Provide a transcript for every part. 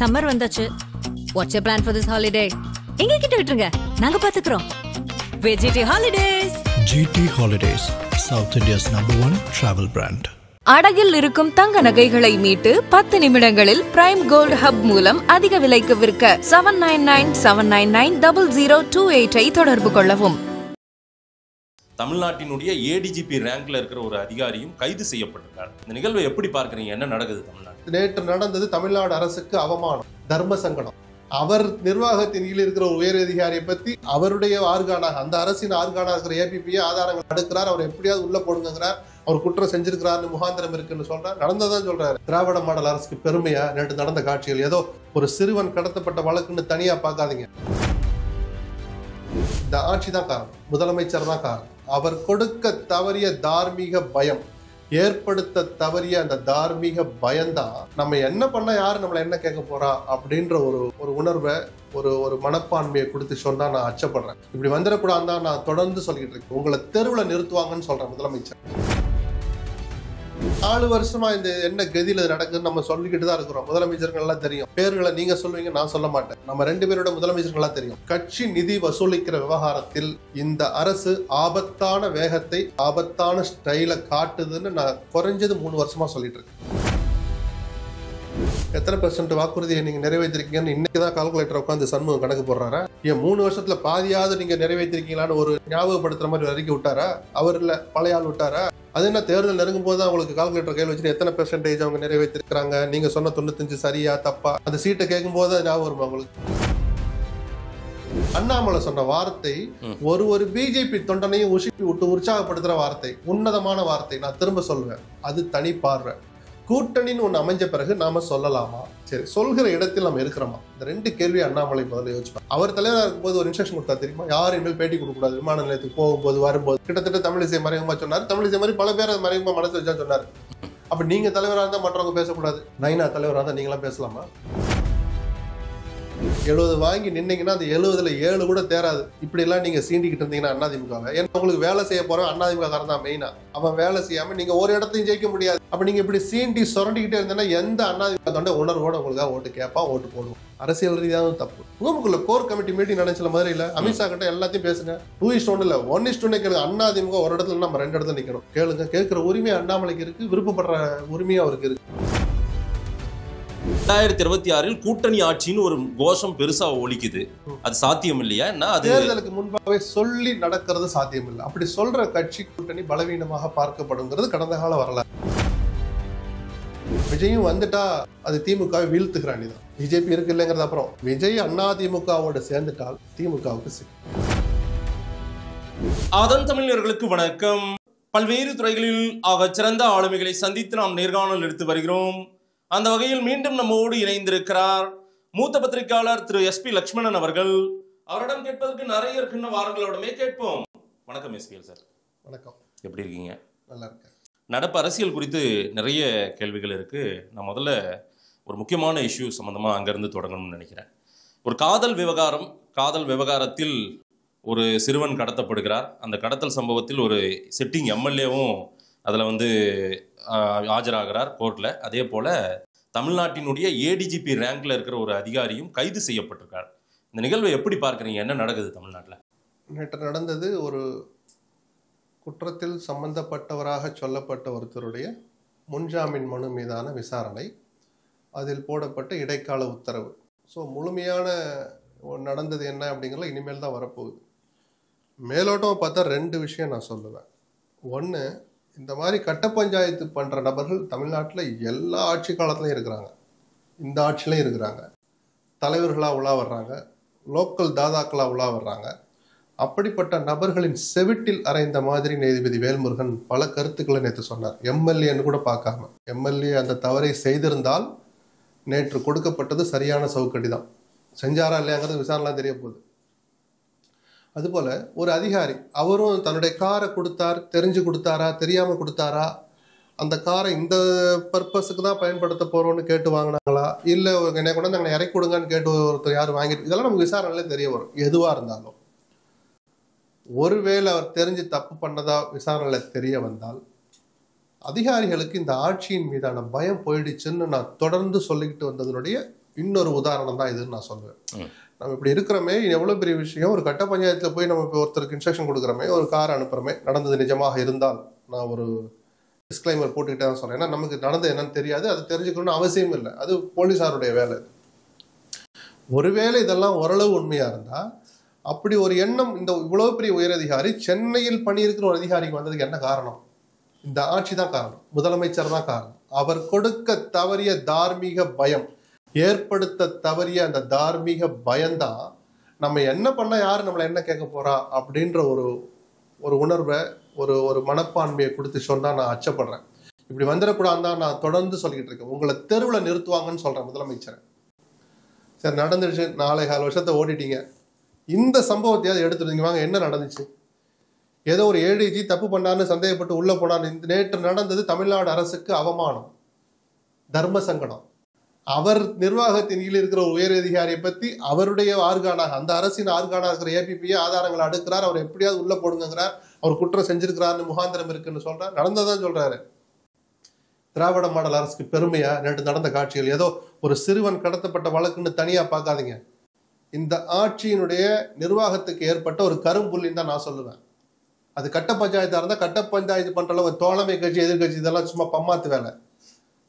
Summer வந்தாச்சு. What's your plan for this holiday? எங்க கிட்ட விட்டுருங்க, நாங்க பாத்துக்கிறோம். VGT Holidays. GT Holidays, South India's #1 travel brand. அடகில் இருக்கும் தங்க நகைகளை மீட்டு 10 நிமிடங்களில் பிரைம் கோல்ட் ஹப் மூலம் அதிக விலைக்கு விற்க 7997990028 தொடர்பு கொள்ளவும். தமிழ்நாட்டினுடைய ஏடிஜிபி ரேங்க்ல இருக்கிற ஒரு அதிகாரியும் கைது செய்யப்பட்டிருக்கார். இந்த நிகழ்வை எப்படி பார்க்கறீங்க? என்ன நடக்குது தமிழ்நாடு? நேற்று நடந்தது தமிழ்நாடு அரசுக்கு அவமானம், தர்ம சங்கடம். அவர் நிர்வாகத்தின் கீழ் இருக்கிற ஒரு உயர் அதிகாரியை பத்தி அவருடைய ஆர்கானாக, அந்த அரசின் ஆர்கானாக இருக்கிற ஏபிபியை ஆதாரங்கள் அடுக்கிறார். அவர் எப்படியாவது உள்ள போடுங்கிறார். அவர் குற்றம் செஞ்சிருக்கிறார், முகாந்திரம் இருக்குன்னு சொல்றார். நடந்ததான் சொல்றாரு. திராவிட மாடல் அரசுக்கு பெருமையா நேற்று நடந்த காட்சிகள்? ஏதோ ஒரு சிறுவன் கடத்தப்பட்ட வழக்குன்னு தனியா பார்க்காதீங்க. இந்த ஆட்சி தான் காரணம், முதலமைச்சர் தான் காரணம். அவர் கொடுக்க தவறிய தார்மீக பயம், ஏற்படுத்த தவறிய அந்த தார்மீக பயம்தான் நம்ம என்ன பண்ண யாரு நம்மள என்ன கேட்க போறா அப்படின்ற ஒரு உணர்வை, ஒரு மனப்பான்மையை கொடுத்து சொன்னா நான் அச்சப்படுறேன். இப்படி வந்துடக்கூடாது தான் நான் தொடர்ந்து சொல்லிட்டு இருக்கேன். உங்களை தெருவுல நிறுத்துவாங்கன்னு சொல்றேன் முதலமைச்சர். 4 வருஷமா இந்த என்ன கதியில நடக்குதுன்னு நம்ம சொல்லிக்கிட்டு தான் இருக்கிறோம். முதலமைச்சர்கள் எல்லாம் தெரியும். பேர்களை நீங்க சொல்லுவீங்க, நான் சொல்ல மாட்டேன். நம்ம 2 பேரோட முதலமைச்சர்கள் எல்லாம் தெரியும். கட்சி நிதி வசூலிக்கிற விவகாரத்தில் இந்த அரசு ஆபத்தான வேகத்தை, ஆபத்தான ஸ்டைல காட்டுதுன்னு நான் குறைஞ்சது 3 வருஷமா சொல்லிட்டு இருக்கேன். எத்தனை % வாக்குறுதியை நீங்க நிறைவேற்றிருக்கீங்கன்னு இன்னைக்குதான் கால்குலேட்டர் உட்காந்து சண்முகம் கணக்கு போடுறாரா? ஏன் 3 வருஷத்துல பாதியாவது நீங்க நிறைவேற்றிருக்கீங்களான்னு ஒரு ஞாபகப்படுத்துற மாதிரி அறிக்கை விட்டாரா? அவர் இல்ல பழைய ஆள் விட்டாரா? அது என்ன, தேர்தல் நெருங்கும் போது அவங்களுக்கு கால்குலேட்டர் கையில் வச்சுட்டு எத்தனை % அவங்க நிறைவேற்றிருக்கிறாங்க, நீங்க சொன்ன 95 சரியா தப்பா, அந்த சீட்டை கேட்கும் போது ஞாபகம் வருமா உங்களுக்கு? அண்ணாமலை சொன்ன வார்த்தை ஒரு பிஜேபி தொண்டனையும் உசுப்பி விட்டு உற்சாகப்படுத்துற வார்த்தை, உன்னதமான வார்த்தை. நான் திரும்ப சொல்வேன், அது தனி பார்வை. கூட்டணின்னு ஒண்ணு அமைஞ்ச பிறகு நாம சொல்லலாமா? சரி, சொல்கிற இடத்தில் நம்ம இருக்கிறோமா? இந்த 2 கேள்வி அண்ணாமலை முதல்ல யோசிப்பார். அவர் தலைவராக இருக்கும்போது ஒரு இன்ஸ்ட்ரக்ஷன் கொடுத்தா தெரியுமா? யாரும் இனிமேல் பேட்டி கொடுக்கக்கூடாது, விமான நிலையத்துக்கு போகும்போது வரும்போது. கிட்டத்தட்ட தமிழிசை மறைமுகமா சொன்னார். தமிழிசை மாதிரி பல பேர் மறைமுகமா மனசு வச்சா சொன்னார். அப்ப நீங்க தலைவராக இருந்தா மற்றவங்க பேசக்கூடாது, நைனா தலைவராக இருந்தா நீங்களாம் பேசலாமா? 70 வாங்கி நின்னீங்கன்னா அந்த 70ல 7 கூட தேராது. இப்படி எல்லாம் நீங்க சீண்டிக்கிட்டு இருந்தீங்கன்னா அதிமுக, ஏன்னா உங்களுக்கு வேலை செய்ய போறோம் அதிமுக காரன் தான் மெயினா. அவன் வேலை செய்யாம நீங்க ஒரு இடத்தையும் ஜெயிக்க முடியாது. அப்ப நீங்க இப்படி சீண்டி சுரண்டிக்கிட்டே இருந்தீங்கன்னா எந்த அதிமுக தொண்ட உணர்வோட உங்களுக்காக ஓட்டு கேட்பா, ஓட்டு போடுவோம். அரசியல் ரீதியாகவும் தப்பு. உங்களுக்குள்ள கோர் கமிட்டி மீட்டிங் நினைச்சல மாதிரி இல்ல, அமித்ஷா கிட்ட எல்லாத்தையும் பேசுங்க. 2:1 இல்ல 1:2 கேளுங்க. அதிமுக ஒரு இடத்துல நம்ம 2 இடத்துல நிக்கணும். கேளுங்க, கேட்கிற உரிமை அண்ணாமலைக்கு இருக்கு, விருப்பப்படுற உரிமையும் அவருக்கு இருக்கு. 2026 கூட்டணி ஆட்சின்னு ஒரு கோஷம் பெருசா ஒலிக்குது. அது சாத்தியம் இல்லையா? தேர்தலுக்கு முன்பாகவே சொல்லி நடக்கிறது சாத்தியம் இல்லை. அப்படி சொல்ற கட்சி கூட்டணி பலவீனமாக பார்க்கப்படுங்கிறது கடந்த கால வரலாறு. விஜயும் வந்துட்டா அது திமுகவை வீழ்த்துகிறான். பிஜேபி இருக்கு இல்லைங்கிறது அப்புறம். விஜய் அதிமுகவோட சேர்ந்துட்டால் திமுகவுக்கு அதன் தமிழர்களுக்கு வணக்கம். பல்வேறு துறைகளில் ஆக சிறந்த ஆளுமைகளை சந்தித்து நாம் நேர்காணல் எடுத்து வருகிறோம். அந்த வகையில் மீண்டும் நம்மோடு இணைந்திருக்கிறார் மூத்த பத்திரிகையாளர் திரு SP லட்சுமணன் அவர்கள். அவரிடம் கேட்பதற்கு நிறைய இருக்கின்ற வாரங்களோடமே கேட்போம். வணக்கம் SPL சார். வணக்கம். எப்படி இருக்கீங்க? நல்லா இருக்கேன். நடப்பு அரசியல் குறித்து நிறைய கேள்விகள் இருக்கு. நான் முதல்ல ஒரு முக்கியமான இஷ்யூ சம்பந்தமா அங்கிருந்து தொடங்கணும்னு நினைக்கிறேன். ஒரு காதல் விவகாரத்தில் ஒரு சிறுவன் கடத்தப்படுகிறார். அந்த கடத்தல் சம்பவத்தில் ஒரு சிட்டிங் MLAவும் அதில் ஆஜராகிறார் கோர்ட்டில். அதே போல் தமிழ்நாட்டினுடைய ஏடிஜிபி ரேங்க்ல இருக்கிற ஒரு அதிகாரியும் கைது செய்யப்பட்டிருக்கார். இந்த நிகழ்வை எப்படி பார்க்குறீங்க? என்ன நடக்குது தமிழ்நாட்டில்? நேற்று நடந்தது ஒரு குற்றத்தில் சம்பந்தப்பட்டவராக சொல்லப்பட்ட ஒருத்தருடைய முன்ஜாமீன் மனு மீதான விசாரணை, அதில் போடப்பட்ட இடைக்கால உத்தரவு. ஸோ முழுமையான நடந்தது என்ன அப்படிங்கிறத இனிமேல் தான் வரப்போகுது. மேலோட்டம் பார்த்தா 2 விஷயம் நான் சொல்லுவேன். ஒன்று, இந்த மாதிரி கட்ட பஞ்சாயத்து பண்ணுற நபர்கள் தமிழ்நாட்டில் எல்லா ஆட்சி காலத்துலையும் இருக்கிறாங்க, இந்த ஆட்சிலையும் இருக்கிறாங்க. தலைவர்களாக உலா வர்றாங்க, லோக்கல் தாதாக்களாக உலா வர்றாங்க. அப்படிப்பட்ட நபர்களின் செவிட்டில் அறைந்த மாதிரி நீதிபதி வேல்முருகன் பல கருத்துக்களை நேற்று சொன்னார். MLAன்னு கூட பார்க்காம, MLA அந்த தவறை செய்திருந்தால் நேற்று கொடுக்கப்பட்டது சரியான சவுக்கடி தான். செஞ்சாரா இல்லையாங்கிறது விசாரணை தெரிய போகுது. அதுபோல ஒரு அதிகாரி, அவரும் தன்னுடைய காரை கொடுத்தார், தெரிஞ்சு கொடுத்தாரா தெரியாம கொடுத்தாரா, அந்த காரை இந்த பர்பஸுக்கு தான் பயன்படுத்த போறோம்னு கேட்டு வாங்கினாங்களா, இல்லை என்னை கொண்டு வந்து இறக்கி கொடுங்கன்னு கேட்டு ஒருத்தர் யார் வாங்கிட்டு, இதெல்லாம் நமக்கு விசாரணையிலே தெரிய வரும். எதுவாக இருந்தாலும் ஒருவேளை அவர் தெரிஞ்சு தப்பு பண்ணதா விசாரணையில் தெரிய வந்தால் அதிகாரிகளுக்கு இந்த ஆட்சியின் மீதான பயம் போயிடுச்சுன்னு நான் தொடர்ந்து சொல்லிக்கிட்டு வந்ததனுடைய இன்னொரு உதாரணம் தான் இதுன்னு நான் சொல்லுவேன். நம்ம இப்படி இருக்கிறோமே, எவ்வளோ பெரிய விஷயம். ஒரு கட்ட பஞ்சாயத்தில் போய் நம்ம இப்போ ஒருத்தருக்கு இன்ஸ்ட்ரக்ஷன் கொடுக்குறோமே, ஒரு கார் அனுப்புகிறோமே, நடந்தது நிஜமாக இருந்தால், நான் ஒரு டிஸ்க்ளைமர் போட்டுக்கிட்டே தான் சொல்கிறேன். ஏன்னா நமக்கு நடந்தது என்னன்னு தெரியாது, அது தெரிஞ்சுக்கணும்னு அவசியம் இல்லை, அது போலீஸாருடைய வேலை. ஒருவேளை இதெல்லாம் ஓரளவு உண்மையாக இருந்தால், அப்படி ஒரு எண்ணம் இந்த இவ்வளோ பெரிய உயரதிகாரி சென்னையில் பணியிருக்கிற ஒரு அதிகாரிக்கு வந்ததுக்கு என்ன காரணம்? இந்த ஆட்சி தான் காரணம், முதலமைச்சர் தான் காரணம். அவர் கொடுக்க தவறிய தார்மீக பயம், ஏற்படுத்த தவறிய அந்த தார்மீக பயம்தான் நம்ம என்ன பண்ண யாரு நம்மளை என்ன கேட்க போறா அப்படின்ற ஒரு உணர்வை, ஒரு மனப்பான்மையை கொடுத்து சொன்னா நான் அச்சப்படுறேன். இப்படி வந்துடக்கூடாது தான் நான் தொடர்ந்து சொல்லிக்கிட்டு இருக்கேன். உங்களை தெருவில் நிறுத்துவாங்கன்னு சொல்றேன் முதலமைச்சர். சரி, நடந்துடுச்சு, 4.25 வருஷத்தை ஓடிட்டீங்க. இந்த சம்பவத்தையாவது எடுத்துருந்தீங்க, வாங்க என்ன நடந்துச்சு? ஏதோ ஒரு ஏடிஜி தப்பு பண்ணான்னு சந்தேகப்பட்டு உள்ள போனார். நேற்று நடந்தது தமிழ்நாடு அரசுக்கு அவமானம், தர்ம சங்கடம். அவர் நிர்வாகத்தின் கீழ் இருக்கிற ஒரு உயர் அதிகாரியை பத்தி அவருடைய ஆர்கானாக, அந்த அரசின் ஆர்கானாக இருக்கிற ஏபிபியை ஆதாரங்களை அடுக்கிறார். அவர் எப்படியாவது உள்ள போடுங்கிறார். அவர் குற்றம் செஞ்சிருக்கிறார்னு முகாந்திரம் இருக்குன்னு சொல்றார். நடந்ததான் சொல்றாரு. திராவிட மாடல் அரசுக்கு பெருமையா நேற்று நடந்த காட்சிகள்? ஏதோ ஒரு சிறுவன் கடத்தப்பட்ட வழக்குன்னு தனியா பார்க்காதீங்க. இந்த ஆட்சியினுடைய நிர்வாகத்துக்கு ஏற்பட்ட ஒரு கரும்புள்ளின்னு தான் நான் சொல்லுவேன். அது கட்ட பஞ்சாயத்தா இருந்தா கட்ட பஞ்சாயத்து பண்ற அளவு தோழமை கட்சி எதிர்கட்சி இதெல்லாம் சும்மா பம்மாத்து வேலை.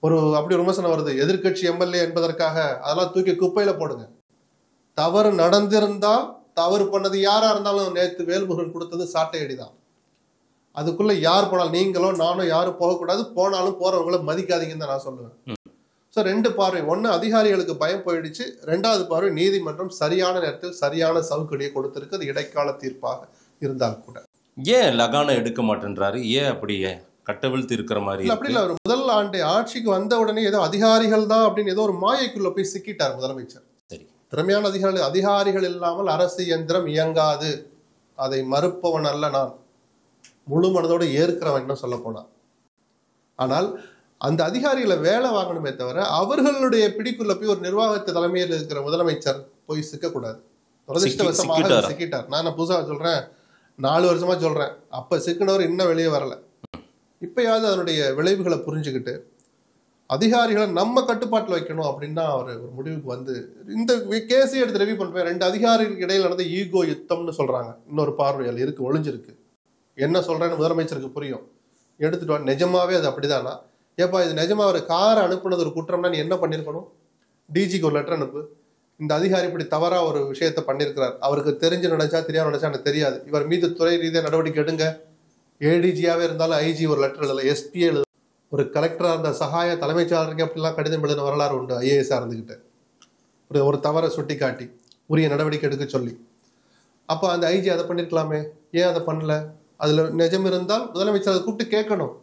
அப்படி ஒரு விமர்சனம் வருது, எதிர்கட்சி எம்எல்ஏ என்பதற்காக, அதெல்லாம் தூக்கி குப்பையில போடுங்க. தவறு நடந்திருந்தால், தவறு பண்ணது யாரா இருந்தாலும், நேற்று வேல்முருகன் கொடுத்தது சாட்டை அடிதான். அதுக்குள்ள யார் போனாலும், நீங்களோ நானோ யாரும் போகக்கூடாது, போனாலும் போறவங்களை மதிக்காதீங்கன்னு தான் நான் சொல்லுவேன். ஸோ 2 பார்வை. 1, அதிகாரிகளுக்கு பயம் போயிடுச்சு. 2வது பார்வை, நீதிமன்றம் சரியான நேரத்தில் சரியான சவுக்கடியை கொடுத்திருக்கு. அது இடைக்கால தீர்ப்பாக இருந்தால் கூட. ஏன் லகானை எடுக்க மாட்டேன்றாரு? ஏன் அப்படியே கட்டவிழ்த்து இருக்கிற மாதிரி? அப்படி இல்லை, அவர் முதல் ஆண்டு ஆட்சிக்கு வந்த உடனே ஏதோ அதிகாரிகள் தான் அப்படின்னு ஏதோ ஒரு மாயைக்குள்ள போய் சிக்கிட்டார் முதலமைச்சர். சரி, திறமையான அதிகாரிகள் இல்லாமல் அரசு இயந்திரம் இயங்காது, அதை மறுப்பவன் அல்ல நான், முழு மனதோடு ஏற்கிறவன் என்ன சொல்ல போனான். ஆனால் அந்த அதிகாரிகளை வேலை வாங்கணுமே தவிர அவர்களுடைய பிடிக்குள்ள போய் ஒரு நிர்வாகத்தை தலைமையில் இருக்கிற முதலமைச்சர் போய் சிக்கக்கூடாது. துரதிருஷ்டவசமாக சிக்கிட்டார். நான் புதுசாக சொல்றேன், 4 வருஷமா சொல்றேன். அப்ப சிக்கினவர் இன்னும் வெளியே வரல. இப்பயாவது அதனுடைய விளைவுகளை புரிஞ்சுக்கிட்டு அதிகாரிகளை நம்ம கட்டுப்பாட்டில் வைக்கணும் அப்படின்னு தான் அவர் ஒரு முடிவுக்கு வந்து இந்த கேஸை எடுத்து ரிவ்யூ பண்ணுவேன். 2 அதிகாரிகளுக்கு இடையில நடந்த ஈகோ யுத்தம்னு சொல்றாங்க. இன்னொரு பார்வையால் இருக்கு, ஒளிஞ்சிருக்கு. என்ன சொல்றேன்னு முதலமைச்சருக்கு புரியும். எடுத்துட்டு வா, நிஜமாவே அது அப்படிதானா? ஏப்பா இது நிஜமா ஒரு காரை அனுப்புனது ஒரு குற்றம்னா நீ என்ன பண்ணிருக்கணும்? டிஜிக்கு ஒரு லெட்டர் அனுப்பு. இந்த அதிகாரி இப்படி தவறா ஒரு விஷயத்த பண்ணியிருக்கிறார், அவருக்கு தெரிஞ்சு நினைச்சா தெரியாம நினைச்சா எனக்கு தெரியாது, இவர் மீது துறை ரீதியாக நடவடிக்கை எடுங்க. ஏடிஜியாவே இருந்தாலும் ஐஜி ஒரு லெட்டர் எழுதல, எஸ்பி எழுத, ஒரு கலெக்டரா இருந்த சகாய தலைமைச் செயலாளருக்கு அப்படிலாம் கடிதம் எழுதின வரலாறு உண்டு. ஐஏஎஸ்ஆ இருந்துகிட்டு ஒரு தவறை சுட்டி காட்டி உரிய நடவடிக்கை எடுக்க சொல்லி. அப்போ அந்த ஐஜி அதை பண்ணிருக்கலாமே, ஏன் அதை பண்ணல? அதுல நிஜம் இருந்தால் முதலமைச்சர் அதை கூப்பிட்டு கேட்கணும்.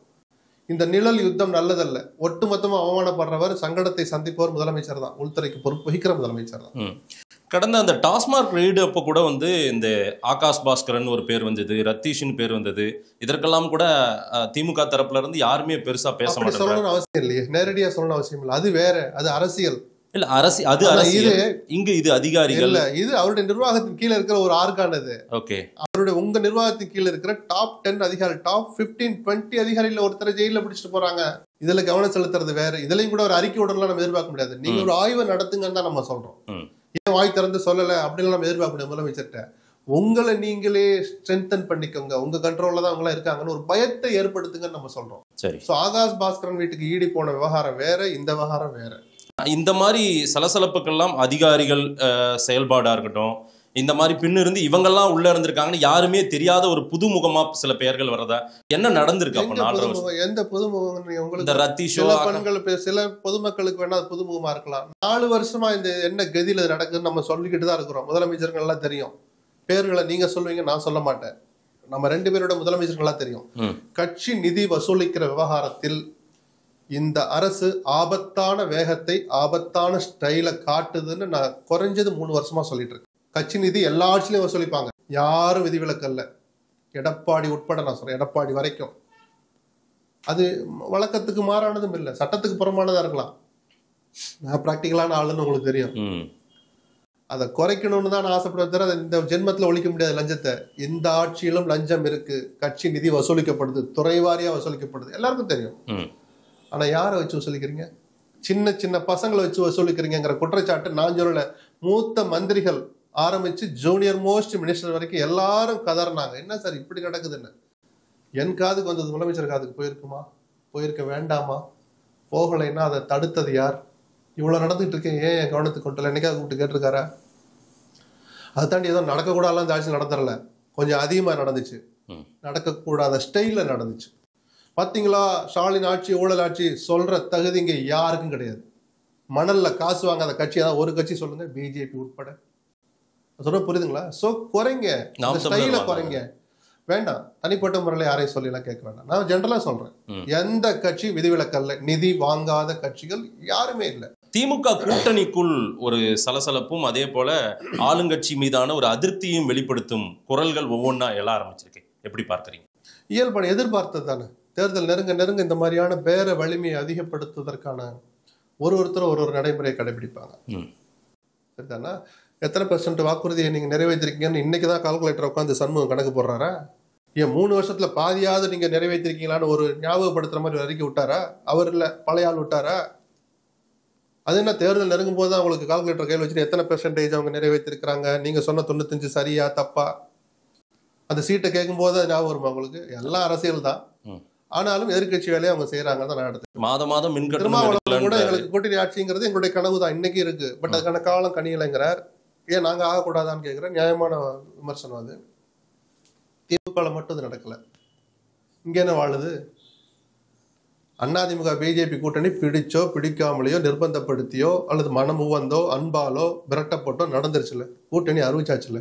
இந்த நிழல் யுத்தம் நல்லதல்ல. ஒட்டுமொத்தமாக அவமானப்படுறவர், சங்கடத்தை சந்திப்பவர் முதலமைச்சர் தான், உள்துறைக்கு பொறுப்பு வகிக்கிற முதலமைச்சர் தான். கடந்த அந்த டாஸ்மாக் ரெய்டு அப்போ கூட வந்து இந்த ஆகாஷ் பாஸ்கரன் ஒரு பேர் வந்தது, ரத்தீஷின் பேர் வந்தது. இதற்கெல்லாம் கூட திமுக தரப்புல இருந்து யாருமே பெருசா பேச மாட்டாங்க. சொல்லணும்னு அவசியம் இல்லையே, நேரடியா சொல்லணும்னு அவசியம் இல்லை. அது வேற, அது அரசியல். இல்ல அது அரசியல், இங்க இது அதிகாரிகள் இல்ல, இது அவருடைய நிர்வாகத்தின் கீழே இருக்கிற ஒரு ஆர்கான். அது ஓகே, அவருடைய உங்க நிர்வாகத்தின் கீழே இருக்கிற டாப் 10 அதிகாரி, டாப் 15, 20 அதிகாரிகள் ஒருத்தரை ஜெயில பிடிச்சிட்டு போறாங்க. இதுல கவனம் செலுத்துறது வேற. இதுலயும் கூட ஒரு அறிக்கை விடலாம் நம்ம எதிர்பார்க்க முடியாது. நீங்க ஒரு ஆய்வை நடத்துங்கன்னு தான் நம்ம சொல்றோம். ஏன் வாய் திறந்து சொல்லல அப்படின்னு நம்ம எதிர்பார்க்க முடியாது. முதலமைச்சர்கிட்ட உங்களை நீங்களே ஸ்ட்ரென்தன் பண்ணிக்கோங்க, உங்க கண்ட்ரோல்ல தான் அவங்களா இருக்காங்கன்னு ஒரு பயத்தை ஏற்படுத்துங்கன்னு நம்ம சொல்றோம். சரி, ஆகாஷ் பாஸ்கரன் வீட்டுக்கு ஈடி போன விவகாரம் வேற, இந்த விவகாரம் வேற. இந்த மாதிரி சலசலப்புக்கெல்லாம் அதிகாரிகள் செயல்பாடா இருக்கட்டும், இந்த மாதிரி பின்னிருந்து இவங்கெல்லாம் உள்ள இருந்திருக்காங்கன்னு யாருமே தெரியாத ஒரு புதுமுகமா சில பெயர்கள் வரதா என்ன நடந்திருக்கு? அப்ப 4 வருஷம் எந்த புதுமுகம்? இந்த ரத்தீஷோ சில பொதுமக்களுக்கு வேணா புதுமுகமா இருக்கலாம். 4 வருஷமா இந்த என்ன கதியில நடக்குதுன்னு நம்ம சொல்லிக்கிட்டு தான் இருக்கிறோம். முதலமைச்சர்கள் எல்லாம் தெரியும். பேர்களை நீங்க சொல்லுவீங்க, நான் சொல்ல மாட்டேன். நம்ம 2 பேரோட முதலமைச்சர்களா தெரியும். கட்சி நிதி வசூலிக்கிற விவகாரத்தில் இந்த அரசு ஆபத்தான வேகத்தை, ஆபத்தான ஸ்டைல காட்டுதுன்னு நான் குறைஞ்சது 3 வருஷமா சொல்லிட்டு இருக்கேன். கட்சி நிதி எல்லா ஆட்சியிலையும் வசூலிப்பாங்க, யாரும் விதிவிலக்கல்ல. எடப்பாடி உட்பட நான் சொல்றேன், எடப்பாடி வரைக்கும். அது வழக்கத்துக்கு மாறானதும் இல்லை, சட்டத்துக்கு புறமானதா இருக்கலாம். நான் பிராக்டிக்கலான ஆளுன்னு உங்களுக்கு தெரியும். அதை குறைக்கணும்னு தான் நான் ஆசைப்படுவேன் தவிர இந்த ஜென்மத்தில் ஒழிக்க முடியாது லஞ்சத்தை. இந்த ஆட்சியிலும் லஞ்சம் இருக்கு, கட்சி நிதி வசூலிக்கப்படுது, துறை வாரியா வசூலிக்கப்படுது, எல்லாருக்கும் தெரியும். ஆனா யாரை வச்சு வசூலிக்கிறீங்க? சின்ன சின்ன பசங்களை வச்சு வசூலிக்கிறீங்கிற குற்றச்சாட்டு நான் சொல்லல. மூத்த மந்திரிகள் ஆரம்பிச்சு ஜூனியர் மோஸ்ட் மினிஸ்டர் வரைக்கும் எல்லாரும் கதறினாங்க. என்ன சார் இப்படி நடக்குதுன்னு. என் காதுக்கு வந்தது முதலமைச்சர் காதுக்கு போயிருக்குமா? போயிருக்க வேண்டாமா? போகலைன்னா அதை தடுத்தது யார்? இவ்வளவு நடந்துட்டு இருக்கேன், ஏன் என் கவனத்துக்கு கொண்டு வரல? என்னைக்காக கூப்பிட்டு கேட்டிருக்காரா? அதை தாண்டி ஏதோ நடக்கக்கூடாதுலாம் இந்த ஆட்சி நடந்துடல, கொஞ்சம் அதிகமா நடந்துச்சு. நடக்கக்கூடாத ஸ்டைல நடந்துச்சு. பாத்தீங்களா, ஸ்டாலின் ஆட்சி ஊழல் ஆட்சி சொல்ற தகுதி இங்க யாருக்கும் கிடையாது. மணல்ல காசு வாங்காத கட்சி ஏதாவது ஒரு கட்சி சொல்லுங்க, பிஜேபி உட்பட. சொல்ல புரியுதுங்களா? சோ குறைங்க, ஸ்டைல குறைங்க. வேண்டாம், தனிப்பட்ட முறையில் யாரையும் சொல்லலாம் கேட்க வேண்டாம். நான் ஜென்ரலா சொல்றேன், எந்த கட்சி விதிவிலக்கல்ல. நிதி வாங்காத கட்சிகள் யாருமே இல்லை. திமுக கூட்டணிக்குள் ஒரு சலசலப்பும் அதே போல ஆளுங்கட்சி மீதான ஒரு அதிருப்தியும் வெளிப்படுத்தும் குரல்கள் ஒவ்வொன்றா எழ ஆரம்பிச்சிருக்கு. எப்படி பார்க்குறீங்க? இயல்பான எதிர்பார்த்தது தானே. தேர்தல் நெருங்க நெருங்க இந்த மாதிரியான பேர வலிமையை அதிகப்படுத்துவதற்கான ஒருத்தர் ஒரு நடைமுறையை கடைபிடிப்பாங்க. சரிதானா? எத்தனை % வாக்குறுதியை நீங்க நிறைவேற்றிருக்கீங்கன்னு இன்னைக்குதான் கால்குலேட்டர் உட்காந்து சண்முகம் கணக்கு போடுறாரா? ஏன் 3 வருஷத்துல பாதியாவது நீங்க நிறைவேற்றிருக்கீங்களான்னு ஒரு ஞாபகப்படுத்துற மாதிரி அறிக்கை விட்டாரா? அவர் இல்ல, பழைய ஆள் விட்டாரா? அது என்ன, தேர்தல் நெருங்கும் போது தான் உங்களுக்கு கால்குலேட்டர் கையில் வச்சுட்டு எத்தனை % அவங்க நிறைவேற்றிருக்கிறாங்க, நீங்க சொன்ன 95 சரியா தப்பா, அந்த சீட்டை கேட்கும் போது ஞாபகம் வருமா உங்களுக்கு? எல்லாம் அரசியல் தான். ஆனாலும் எதிர்கட்சி வேலையை அவங்க செய்யறாங்க தான் நான் எடுத்து. மாதம் திருமாவளவன் கூட எங்களுக்கு கூட்டணி ஆட்சிங்கிறது எங்களுடைய கனவு தான், இன்னைக்கு இருக்கு. பட் அதுக்கான காலம் கனியலைங்கிறார். ஏன் நாங்க ஆகக்கூடாதான்னு கேட்கிறேன். நியாயமான விமர்சனம் அது. திமுக மட்டும் அது நடக்கல. இங்க என்ன வாழுது? அதிமுக பிஜேபி கூட்டணி பிடிச்சோ பிடிக்காமலையோ நிர்பந்தப்படுத்தியோ அல்லது மனமுவந்தோ அன்பாலோ விரட்டப்பட்டோ நடந்துருச்சுல, கூட்டணி அறிவிச்சாச்சுல.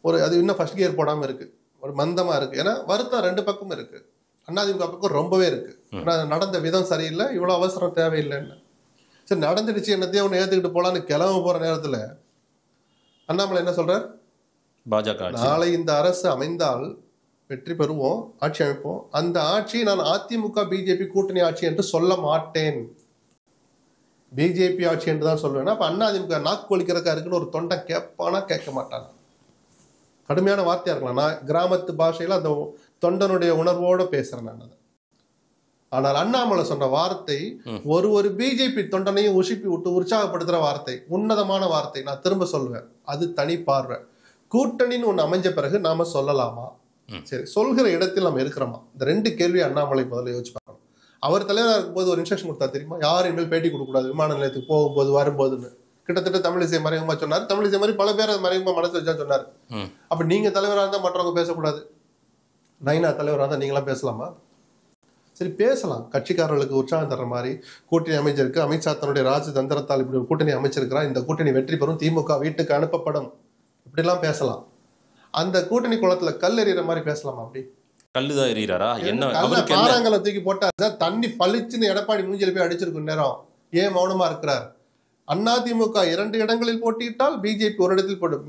ஒரு அது இன்னும் ஃபர்ஸ்ட் கியர் போடாம இருக்கு, ஒரு மந்தமா இருக்கு. ஏன்னா வருத்தம் 2 பக்கமும் இருக்கு. அதிமுக பக்கம் ரொம்பவே இருக்கு. நடந்த விதம் சரியில்லை, இவ்வளவு அவசரம் தேவையில்லைன்னு. சரி, நடந்துடுச்சு, என்னத்தையும் ஒன்று ஏத்துக்கிட்டு போலான்னு கிளம்ப போற நேரத்துல அண்ணாமலை என்ன சொல்றார்? பாஜக நாளை இந்த அரசு அமைந்தால் வெற்றி பெறுவோம், ஆட்சி அமைப்போம். அந்த ஆட்சி நான் அதிமுக பிஜேபி கூட்டணி ஆட்சி என்று சொல்ல மாட்டேன், பிஜேபி ஆட்சி என்று தான் சொல்லுவேன். அப்ப அதிமுக நாக்கு ஒழிக்கிறக்கா இருக்குன்னு ஒரு தொண்டை கேட்பானா? கேட்க மாட்டானா? கடுமையான வார்த்தையா இருக்கலாம். நான் கிராமத்து பாஷையில அந்த தொண்டனுடைய உணர்வோட பேசுறேன் நான். ஆனால் அண்ணாமலை சொன்ன வார்த்தை ஒரு பிஜேபி தொண்டனையும் உசுப்பி விட்டு உற்சாகப்படுத்துற வார்த்தை, உன்னதமான வார்த்தை. நான் திரும்ப சொல்லுவேன், அது தனி பார்வை. கூட்டணின்னு ஒண்ணு அமைஞ்ச பிறகு நாம சொல்லலாமா? சரி, சொல்கிற இடத்தில் நம்ம இருக்கிறோமா? இந்த 2 கேள்வி அண்ணாமலை முதல்ல யோசிச்சு பார்க்கணும். அவர் தலைவராக இருக்கும்போது ஒரு இன்ஸ்ட்ரக்ஷன் கொடுத்தா தெரியுமா? யாரும் இனிமேல் பேட்டி கொடுக்க கூடாது விமான நிலையத்துக்கு போகும்போது வரும்போதுன்னு. கிட்டத்தட்ட தமிழிசை மறைமுகமா சொன்னார். தமிழிசை மாதிரி பல பேர் மறைமுகமா மனசு வச்சா சொன்னார். அப்ப நீங்க தலைவராக இருந்தா மற்றவங்க பேசக்கூடாது, நைனா தலைவராக இருந்தா நீங்களாம் பேசலாமா? சரி, பேசலாம். கட்சிக்காரர்களுக்கு உற்சாகம் தர்ற மாதிரி கூட்டணி அமைச்சிருக்கு. அமித்ஷா தன்னுடைய ராஜதந்திரத்தால் இப்படி ஒரு கூட்டணி அமைச்சிருக்கிறார், இந்த கூட்டணி வெற்றி பெறும், திமுக வீட்டுக்கு அனுப்பப்படும், இப்படிலாம் பேசலாம். அந்த கூட்டணி குளத்துல கல் எறிகிற மாதிரி பேசலாமா? அப்படி கல்லுதான் எறிகிறாரா? என்ன பாறாங்கலை தூக்கி போட்டா தண்ணி பளிச்சுன்னு எடப்பாடி மூஞ்சில போய் அடிச்சிருக்கும் நேரம் ஏன் மௌனமா இருக்கிறார்? அதிமுக 2 இடங்களில் போட்டியிட்டால் பிஜேபி ஒரு இடத்தில் போடும்.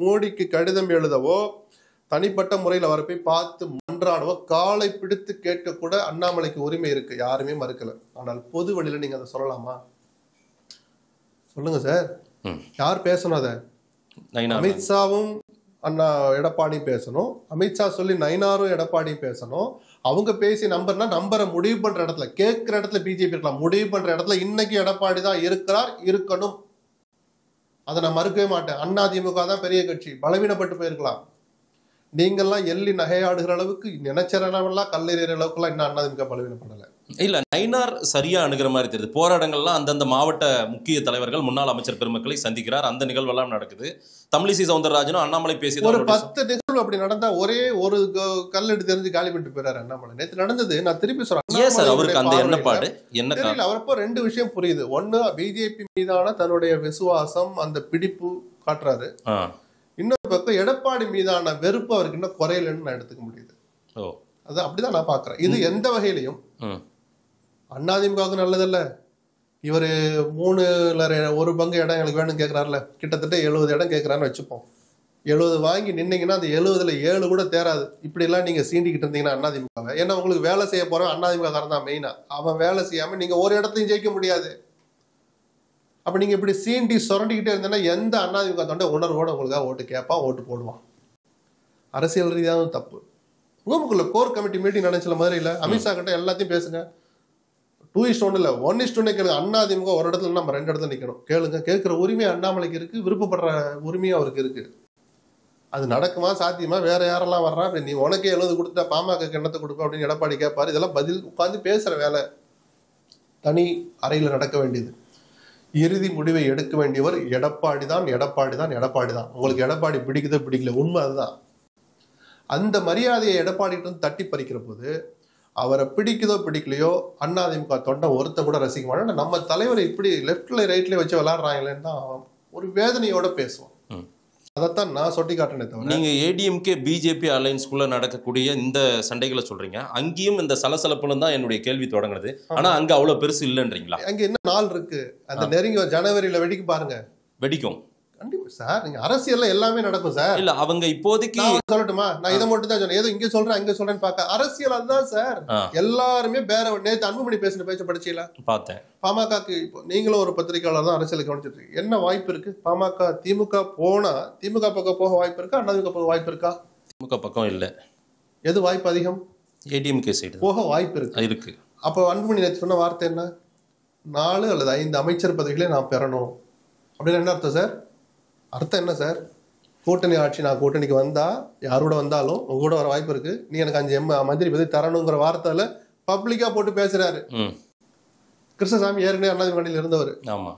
மோடிக்கு கடிதம் எழுதவோ தனிப்பட்ட முறையில் அவரை போய் பார்த்து மன்றாடவோ காலை பிடித்து கேட்க கூட அண்ணாமலைக்கு உரிமை இருக்கு, யாருமே மறுக்கல. ஆனால் பொது வழியில நீங்க அதை சொல்லலாமா? சொல்லுங்க சார், யார் பேசணும்? அதை அமித்ஷாவும் எடப்பாடியும் பேசணும். அமித்ஷா சொல்லி நயினாரும் எடப்பாடியும் பேசணும். அவங்க பேசி நம்பரை முடிவு பண்ற இடத்துல, கேட்கிற இடத்துல பிஜேபி இருக்கலாம், முடிவு பண்ற இடத்துல இன்னைக்கு எடப்பாடி தான் இருக்கிறார், இருக்கணும். அதை நான் மறுக்கவே மாட்டேன். அதிமுக தான் பெரிய கட்சி, பலவீனப்பட்டு போயிருக்கலாம். நீங்கெல்லாம் எள்ளி நகையாடுகிற அளவுக்கு, நினைச்சலாம் கல்லெறிகிற அளவுக்கு எல்லாம் இன்னும் அதிமுக பலவீனப்படல. இல்ல, நயினார் சரியா அணுகிற மாதிரி தெரியுது. போராட்டங்கள்லாம் அந்தந்த மாவட்ட முக்கிய தலைவர்கள், முன்னாள் அமைச்சர் பெருமக்களை சந்திக்கிறார், அந்த நிகழ்வெல்லாம் நடக்குது. தமிழிசை சவுந்தரராஜனும் அண்ணாமலை பேசி ஒரு 10 நிகழ்வு அப்படி நடந்தா ஒரே ஒரு கல்லெடு தெரிஞ்சு காலி பண்ணிட்டு போயிறாரு அண்ணாமலை. நேற்று நடந்தது, நான் திருப்பி சொல்றேன். அவருக்கு அந்த எண்ணப்பாடு என்ன தெரியல. அவரப்போ 2 விஷயம் புரியுது. ஒண்ணு, பிஜேபி மீதான தன்னுடைய விசுவாசம், அந்த பிடிப்பு காட்டுறாரு. இன்னொரு பக்கம் எடப்பாடி மீதான வெறுப்பு அவருக்கு இன்னும் குறையலன்னு நான் எடுத்துக்க முடியுது. அது அப்படிதான் நான் பாக்குறேன். இது எந்த வகையிலையும் அதிமுகவுக்கு நல்லதல்ல. இவரு 1/3 பங்கு இடம் எனக்கு வேணும்னு கேட்கிறாருல, கிட்டத்தட்ட 70 இடம் கேட்கிறாருன்னு வச்சுப்போம். 70 வாங்கி நின்னீங்கன்னா அந்த 70ல் 7 கூட தேராது. இப்படி எல்லாம் நீங்க சீண்டிக்கிட்டு இருந்தீங்கன்னா அதிமுக, ஏன்னா உங்களுக்கு வேலை செய்ய போறோம் அதிமுக காரன் தான் மெயினா. அவன் வேலை செய்யாம நீங்க ஒரு இடத்தையும் ஜெயிக்க முடியாது. அப்ப நீங்க இப்படி சீண்டி சுரண்டிக்கிட்டே இருந்தீங்கன்னா எந்த அதிமுக தொண்டை உணர்வோட உங்களுக்காக ஓட்டு கேட்பான், ஓட்டு போடுவான். அரசியல் ரீதியாகவும் தப்பு. உங்களுக்குள்ள கோர் கமிட்டி மீட்டிங் நினைச்சல மாதிரி இல்ல. அமித்ஷா கிட்ட எல்லாத்தையும் பேசுங்க, 2:1 இல்லை 1:1 கேளுங்க. அதிமுக ஒரு இடத்துல நம்ம 2 இடத்துல நிற்கணும். கேளுங்க, கேட்குற உரிமை அண்ணாமலைக்கு இருக்கு, விருப்பப்படுற உரிமையும் அவருக்கு இருக்கு. அது நடக்குமா, சாத்தியமா, வேற யாரெல்லாம் வர்றா, நீ உனக்கே 70 கொடுத்தா பாமக எண்ணத்தை கொடுப்ப அப்படின்னு எடப்பாடி கேட்பாரு. இதெல்லாம் பதில் உட்காந்து பேசுற வேலை தனி அறையில் நடக்க வேண்டியது. இறுதி முடிவை எடுக்க வேண்டியவர் எடப்பாடி தான். உங்களுக்கு எடப்பாடி பிடிக்குதோ பிடிக்கல, உண்மை அதுதான். அந்த மரியாதையை எடப்பாடிட்டு தட்டி பறிக்கிற போது அவரை பிடிக்குதோ பிடிக்கலையோ அதிமுக தொண்டை ஒருத்த கூட ரசிக்க மாட்டோம். நம்ம தலைவரை இப்படி லெப்ட்ல ரைட்ல வச்சு விளையாடுறாங்களேன்னு தான் ஒரு வேதனையோட பேசுவோம். அதைத்தான் நான் சுட்டி காட்டினே தவிர. நீங்க ஏடிஎம்கே பிஜேபி அலைன்ஸ்குள்ள நடக்கக்கூடிய இந்த சண்டைகளை சொல்றீங்க, அங்கேயும் இந்த சலசலப்புல தான் என்னுடைய கேள்வி தொடங்குது. ஆனா அங்க அவ்வளவு பெருசு இல்லைன்றீங்களா? அங்க என்ன நாள் இருக்கு, அந்த நெருங்கி ஜனவரியில வெடிக்கு பாருங்க, வெடிக்கும். கண்டிப்பா சார். நீங்க அரசியல்ல எல்லாமே நடக்கும் சார். இல்ல அவங்க இப்போதைக்கு சொல்லட்டுமா, நான் இதை மட்டும் தான் சொன்னேன், ஏதோ இங்க சொல்றேன் அங்க சொல்றேன்னு பார்க்க. அரசியல் அதுதான் சார். எல்லாருமே நேற்று அன்புமணி பேசின பேச்ச படிச்சீங்களா? பார்த்தேன். பாமகக்கு இப்போ நீங்களும் ஒரு பத்திரிகையாளர் தான் அரசியல் கவனிச்சிட்டு இருக்கு. என்ன வாய்ப்பு இருக்கு? பாமக திமுக போனா திமுக பக்கம் போக வாய்ப்பு இருக்கா, அதிமுக போக வாய்ப்பு இருக்கா? திமுக பக்கம் இல்ல. எது வாய்ப்பு அதிகம்? ஏடிஎம்கே சைடு போக வாய்ப்பு இருக்கு. அப்போ அன்புமணி நேற்று சொன்ன வார்த்தை என்ன? 4 அல்லது 5 அமைச்சர் பதவிகளை நான் பெறணும் அப்படின்னு என்ன அர்த்தம் சார்? அர்த்தம் என்ன சார்? கூட்டணி ஆட்சி, நான் கூட்டணிக்கு வந்தா யாரோட வந்தாலும் உங்க கூட வர வாய்ப்பு இருக்கு, நீ எனக்கு 5 மந்திரி பதவி தரணுங்கிற வார்த்தையில பப்ளிக்கா போட்டு பேசுறாரு. கிருஷ்ணசாமி ஏற்கனவே அதிமுக இருந்தவர். ஆமா,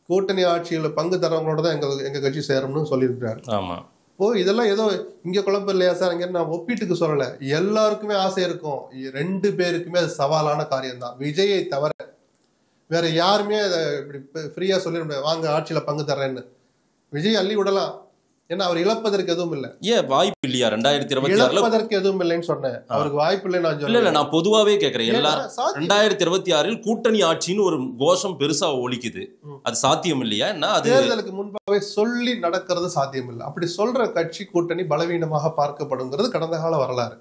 கூட்டணி ஆட்சியில பங்கு தரவங்களோட தான் எங்க கட்சி சேரும்னு சொல்லியிருக்கிறாரு. ஆமா. ஓ, இதெல்லாம் ஏதோ இங்க குழப்பம் இல்லையா சார்? இங்க நான் ஒப்பீட்டுக்கு சொல்லல, எல்லாருக்குமே ஆசை இருக்கும். 2 பேருக்குமே அது சவாலான காரியம் தான். விஜயை தவிர வேற யாருமே அதை இப்படி ஃப்ரீயா சொல்லிட முடியாது, வாங்க ஆட்சியில பங்கு தர்றேன்னு. விஜய் அள்ளி விடலாம், ஏன்னா அவர் இழப்பதற்கு எதுவும் இல்லை. ஏன் வாய்ப்பு இல்லையா? 2026 இழப்பதற்கு எதுவும் இல்லைன்னு சொன்னேன். அவருக்கு வாய்ப்பு இல்லை நான் சொல்லல. நான் பொதுவாவே கேட்கிறேன். எல்லாரும் 2026 கூட்டணி ஆட்சின்னு ஒரு கோஷம் பெருசா ஒலிக்குது, அது சாத்தியம் இல்லையா? என்ன அது தேர்தலுக்கு முன்பாகவே சொல்லி நடக்கிறது சாத்தியம் இல்லை. அப்படி சொல்ற கட்சி கூட்டணி பலவீனமாக பார்க்கப்படுங்கிறது கடந்த கால வரலாறு.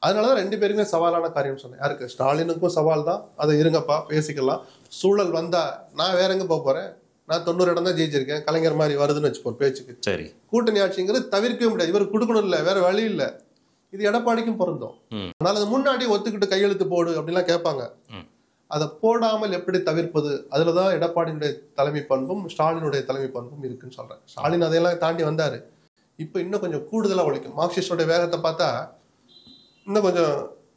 அதனாலதான் 2 பேருமே சவாலான காரியம் சொன்னேன். யாருக்கு? ஸ்டாலினுக்கும் சவால் தான். அதை இருங்கப்பா பேசிக்கலாம், சூழல் வந்தா நான் வேற எங்க போறேன், நான் 90 இடம் தான் ஜெயிச்சிருக்கேன், கலைஞர் மாதிரி வருதுன்னு வச்சுப்போம் பேச்சுக்கு. சரி, கூட்டணி ஆட்சிங்கிறது தவிர்க்கவே முடியாது. இவர் கொடுக்கணும் இல்லை, வேற வழி இல்லை. இது எடப்பாடிக்கும் பொருந்தும். அதனால அது முன்னாடி ஒத்துக்கிட்டு கையெழுத்து போடு அப்படின்லாம் கேட்பாங்க. அதை போடாமல் எப்படி தவிர்ப்பது, அதுலதான் எடப்பாடியினுடைய தலைமை பண்பும் ஸ்டாலினுடைய தலைமை பண்பும் இருக்குன்னு சொல்றேன். ஸ்டாலின் அதையெல்லாம் தாண்டி வந்தாரு. இப்ப இன்னும் கொஞ்சம் கூடுதலா ஒழிக்கும். மார்க்சிஸ்டோட வேகத்தை பார்த்தா இன்னும் கொஞ்சம்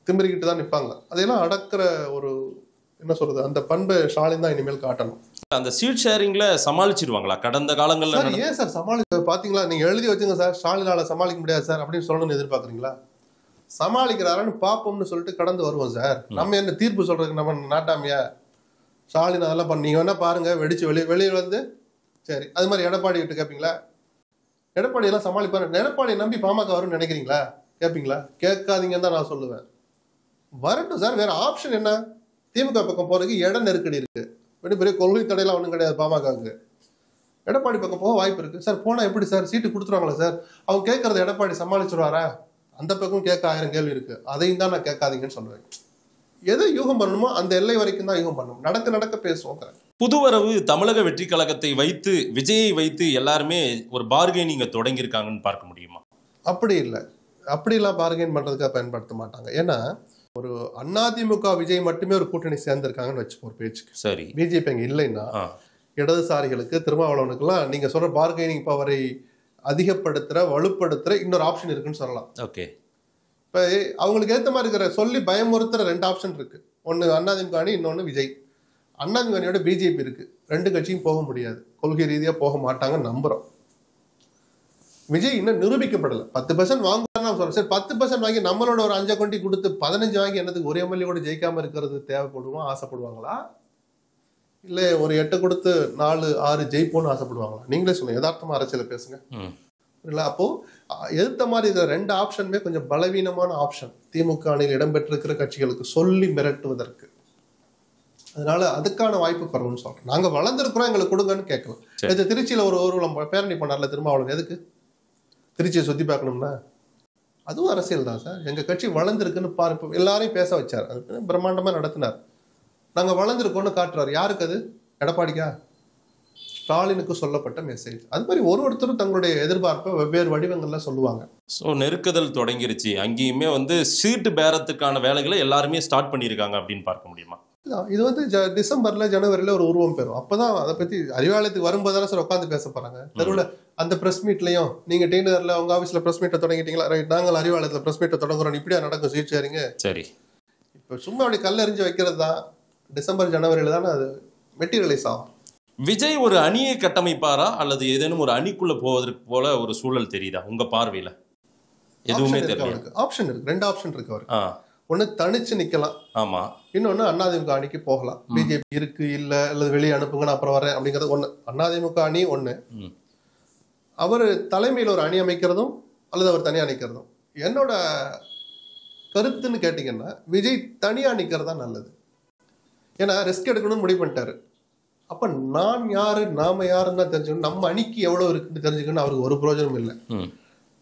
திமிரிக்கிட்டு தான் நிற்பாங்க. அதையெல்லாம் அடக்கிற ஒரு என்ன சொல்றது, அந்த பண்பை ஸ்டாலின் தான் இனிமேல் காட்டணும். அந்த சீட் ஷேரிங்ல சமாளிச்சிருவாங்களா கடந்த காலங்கள்ல? ஏன் சார் சமாளிக்க பாத்தீங்களா? நீங்க எழுதி வச்சுங்க சார், ஸ்டாலினால சமாளிக்க முடியாது சார் அப்படின்னு சொல்லணும்னு எதிர்பார்க்குறீங்களா? சமாளிக்கிறாரான்னு பாப்போம்னு சொல்லிட்டு கடந்து வருவோம் சார். நம்ம என்ன தீர்ப்பு சொல்றதுக்கு நம்ம நாட்டாமையா? ஸ்டாலின் அதெல்லாம் பண்ணீங்க வேணா பாருங்க, வெடிச்சு வெளியே வந்து சரி. அது மாதிரி எடப்பாடி கிட்ட கேட்பீங்களா? எடப்பாடி எல்லாம் சமாளிப்பாரு. எடப்பாடியை நம்பி பாமக வரும்னு நினைக்கிறீங்களா? கேட்பீங்களா? கேட்காதீங்கன்னு தான் நான் சொல்லுவேன். வரட்டும் சார், வேற ஆப்ஷன் என்ன? திமுக பக்கம் போறதுக்கு இட நெருக்கடி இருக்கு, பெரிய கொள்கை தடையெல்லாம் ஒன்றும் கிடையாது பாமகவுக்கு. எடப்பாடி பக்கம் போக வாய்ப்பு இருக்கு சார். போனா எப்படி சார் சீட்டு கொடுத்துருவாங்களா சார்? அவங்க கேட்கறத எடப்பாடி சமாளிச்சுருவாரா? அந்த பக்கம் கேட்க 1000 கேள்வி இருக்கு. அதையும் தான் நான் கேட்காதீங்கன்னு சொல்லுவேன். எதை யூகம் பண்ணணுமோ அந்த எல்லை வரைக்கும் தான் யூகம் பண்ணணும். நடக்க பேசுவோம். புதுவரவு தமிழக வெற்றி கழகத்தை வைத்து, விஜயை வைத்து எல்லாருமே ஒரு பார்கெனிங்க தொடங்கியிருக்காங்கன்னு பார்க்க முடியுமா? அப்படி இல்லை, அப்படிலாம் பார்கெயின் பண்றதுக்காக பயன்படுத்த மாட்டாங்க. ஏன்னா ஒரு அதிமுக விஜய் மட்டுமே ஒரு கூட்டணி சேர்ந்திருக்காங்கன்னு வச்சு ஒரு பேச்சுக்கு. சரி, பிஜேபி அங்க இல்லைன்னா இடதுசாரிகளுக்கு, திருமாவளவனுக்குலாம் நீங்க சொல்ற பார்கெனிங் பவரை அதிகப்படுத்துற, வலுப்படுத்துற இன்னொரு ஆப்ஷன் இருக்குன்னு சொல்லலாம். ஓகே, இப்ப அவங்களுக்கு ஏற்ற மாதிரி இருக்கிற சொல்லி பயமுறுத்துற 2 ஆப்ஷன் இருக்கு. ஒன்னு அதிமுக அணி, இன்னொன்னு விஜய். அதிமுக அணியோட பிஜேபி இருக்கு. 2 கட்சியும் போக முடியாது, கொள்கை ரீதியா போக மாட்டாங்கன்னு நம்புறோம். விஜய் இன்னும் நிரூபிக்கப்படல. 10% வாங்குவாருன்னு சொல்றேன். சரி, 10% வாங்கி நம்மளோட ஒரு 5 கொண்டி கொடுத்து 15 வாங்கி என்னதுக்கு ஒரு எம்எல்ஏ கூட ஜெயிக்காம இருக்கிறது தேவைப்படுமா, ஆசைப்படுவாங்களா? இல்ல ஒரு 8 கொடுத்து 4, 6 ஜெயிப்போன்னு ஆசைப்படுவாங்களா? நீங்களே சொல்லுங்க, யதார்த்தமா அரசியல பேசுங்க. இல்ல அப்போ எதிர்த்த மாதிரி இந்த 2 ஆப்ஷனுமே கொஞ்சம் பலவீனமான ஆப்ஷன் திமுக அணியில் இடம்பெற்றிருக்கிற கட்சிகளுக்கு சொல்லி மிரட்டுவதற்கு. அதனால அதுக்கான வாய்ப்பு குறவுன்னு சொல்றேன். நாங்க வளர்ந்துருக்கிறோம், எங்களுக்கு கொடுங்கன்னு கேட்கலாம். திருச்சியில ஒரு ஊர்வலம் பேரணி பண்ணார்ல திருமாவளவன், எதுக்கு? திருச்சியை சுத்தி பார்க்கணும்னா? அதுவும் அரசியல் தான் சார். எங்க கட்சி வளர்ந்துருக்குன்னு பாரு, எல்லாரையும் பேச வச்சார், அது பிரம்மாண்டமா நடத்தினார். நாங்க வளர்ந்துருக்கோம்னு காட்டுறாரு. யாருக்கு அது? எடப்பாடிக்கா? ஸ்டாலினுக்கு சொல்லப்பட்ட மெசேஜ். அது மாதிரி ஒருத்தரும் தங்களுடைய எதிர்பார்ப்பை வெவ்வேறு வடிவங்கள்ல சொல்லுவாங்க. ஸோ நெருக்குதல் தொடங்கிருச்சு, அங்கேயுமே வந்து சீட்டு பேரத்துக்கான வேலைகளை எல்லாருமே ஸ்டார்ட் பண்ணியிருக்காங்க அப்படின்னு பார்க்க முடியுமா? இது வந்து டிசம்பர்ல ஜனவரியில ஒரு உருவம் பெறும். அப்பதான் அதை பத்தி அறிவாலயத்துக்கு வரும்போது தானே சார் உட்காந்து பேச போறாங்க. தெருவில் அந்த பிரஸ் மீட்லயும் நீங்க டீனர்ல உங்க ஆஃபீஸ்ல பிரஸ் மீட்டை தொடங்கிட்டீங்களா, ரைட், நாங்கள் அறிவாலயத்துல பிரஸ் மீட்டை தொடங்குறோம், இப்படியா நடக்கும் சீட் ஷேரிங்க. சரி, இப்போ சும்மா அப்படி கல்லறிஞ்சு வைக்கிறது தான். டிசம்பர் ஜனவரியில தானே அது மெட்டீரியலைஸ் ஆகும். விஜய் ஒரு அணியை கட்டமைப்பாரா அல்லது ஏதேனும் ஒரு அணிக்குள்ள போவதற்கு போல ஒரு சூழல் தெரியுதா உங்க பார்வையில? எதுவுமே தெரியல. ஆப்ஷன் இருக்கு, 2 ஆப்ஷன் இருக்கு அவருக்கு. ஆ, ஒண்ணு தனிச்சு நிக்கலாம், ஆமா. இன்னொன்னு அதிமுக அணிக்கு போகலாம். பிஜேபி இருக்கு இல்ல அல்லது வெளியே அனுப்புங்க நான் அப்புறம் வரேன் அப்படிங்கிறது ஒண்ணு. அதிமுக அணி ஒண்ணு, அவர் தலைமையில் ஒரு அணி அமைக்கிறதும் அல்லது அவர் தனியா நிக்கிறதும். என்னோட கருத்துன்னு கேட்டீங்கன்னா விஜய் தனியா நிக்கிறது தான் நல்லது. ஏன்னா ரிஸ்க் எடுக்கணும்னு முடிவு பண்ணிட்டாரு. அப்ப நான் யாரு நாம யாருன்னு தான் தெரிஞ்சுக்கணும், நம்ம அணிக்கு எவ்வளவு இருக்குன்னு தெரிஞ்சுக்கணும். அவருக்கு ஒரு பிரயோஜனம் இல்லை.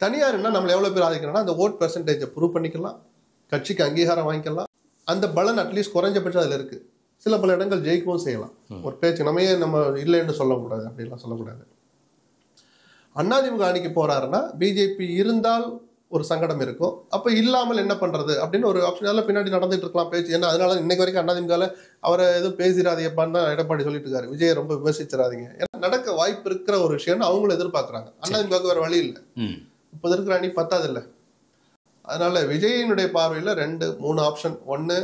தனியாருன்னா நம்மளை எவ்வளவு பேர் ஆதிக்கிறோம்னா அந்த ஓட் பெர்சன்டேஜை ப்ரூவ் பண்ணிக்கலாம், கட்சிக்கு அங்கீகாரம் வாங்கிக்கலாம். அந்த பலன் அட்லீஸ்ட் குறைஞ்சபட்சம் அதுல இருக்கு. சில பல இடங்கள் ஜெயிக்கவும் செய்யலாம். ஒரு பேச்சு நம்ம இல்லைன்னு சொல்லக்கூடாது, அப்படிலாம் சொல்லக்கூடாது. அதிமுக அணிக்கு போறாருன்னா பிஜேபி இருந்தால் ஒரு சங்கடம் இருக்கும், அப்ப இல்லாமல் என்ன பண்றது அப்படின்னு ஒரு ஆப்ஷன் எல்லாம் பின்னாடி நடந்துட்டு இருக்கலாம் பேச்சு. ஏன்னா அதனால இன்னைக்கு வரைக்கும் அதிமுக அவரை எதுவும் பேசிடாதீங்கப்பான்னு தான் எடப்பாடி சொல்லிட்டு இருக்காரு. விஜயை ரொம்ப விமர்சிச்சிடாதீங்க, ஏன்னா நடக்க வாய்ப்பு இருக்கிற ஒரு விஷயம்னு அவங்களும் எதிர்பார்க்கறாங்க. அதிமுக வேற வழி இல்லை, இப்ப இருக்கிற அணி பத்தாது இல்லை. அதனால விஜயினுடைய பார்வையில் 2-3 ஆப்ஷன். ஒன்று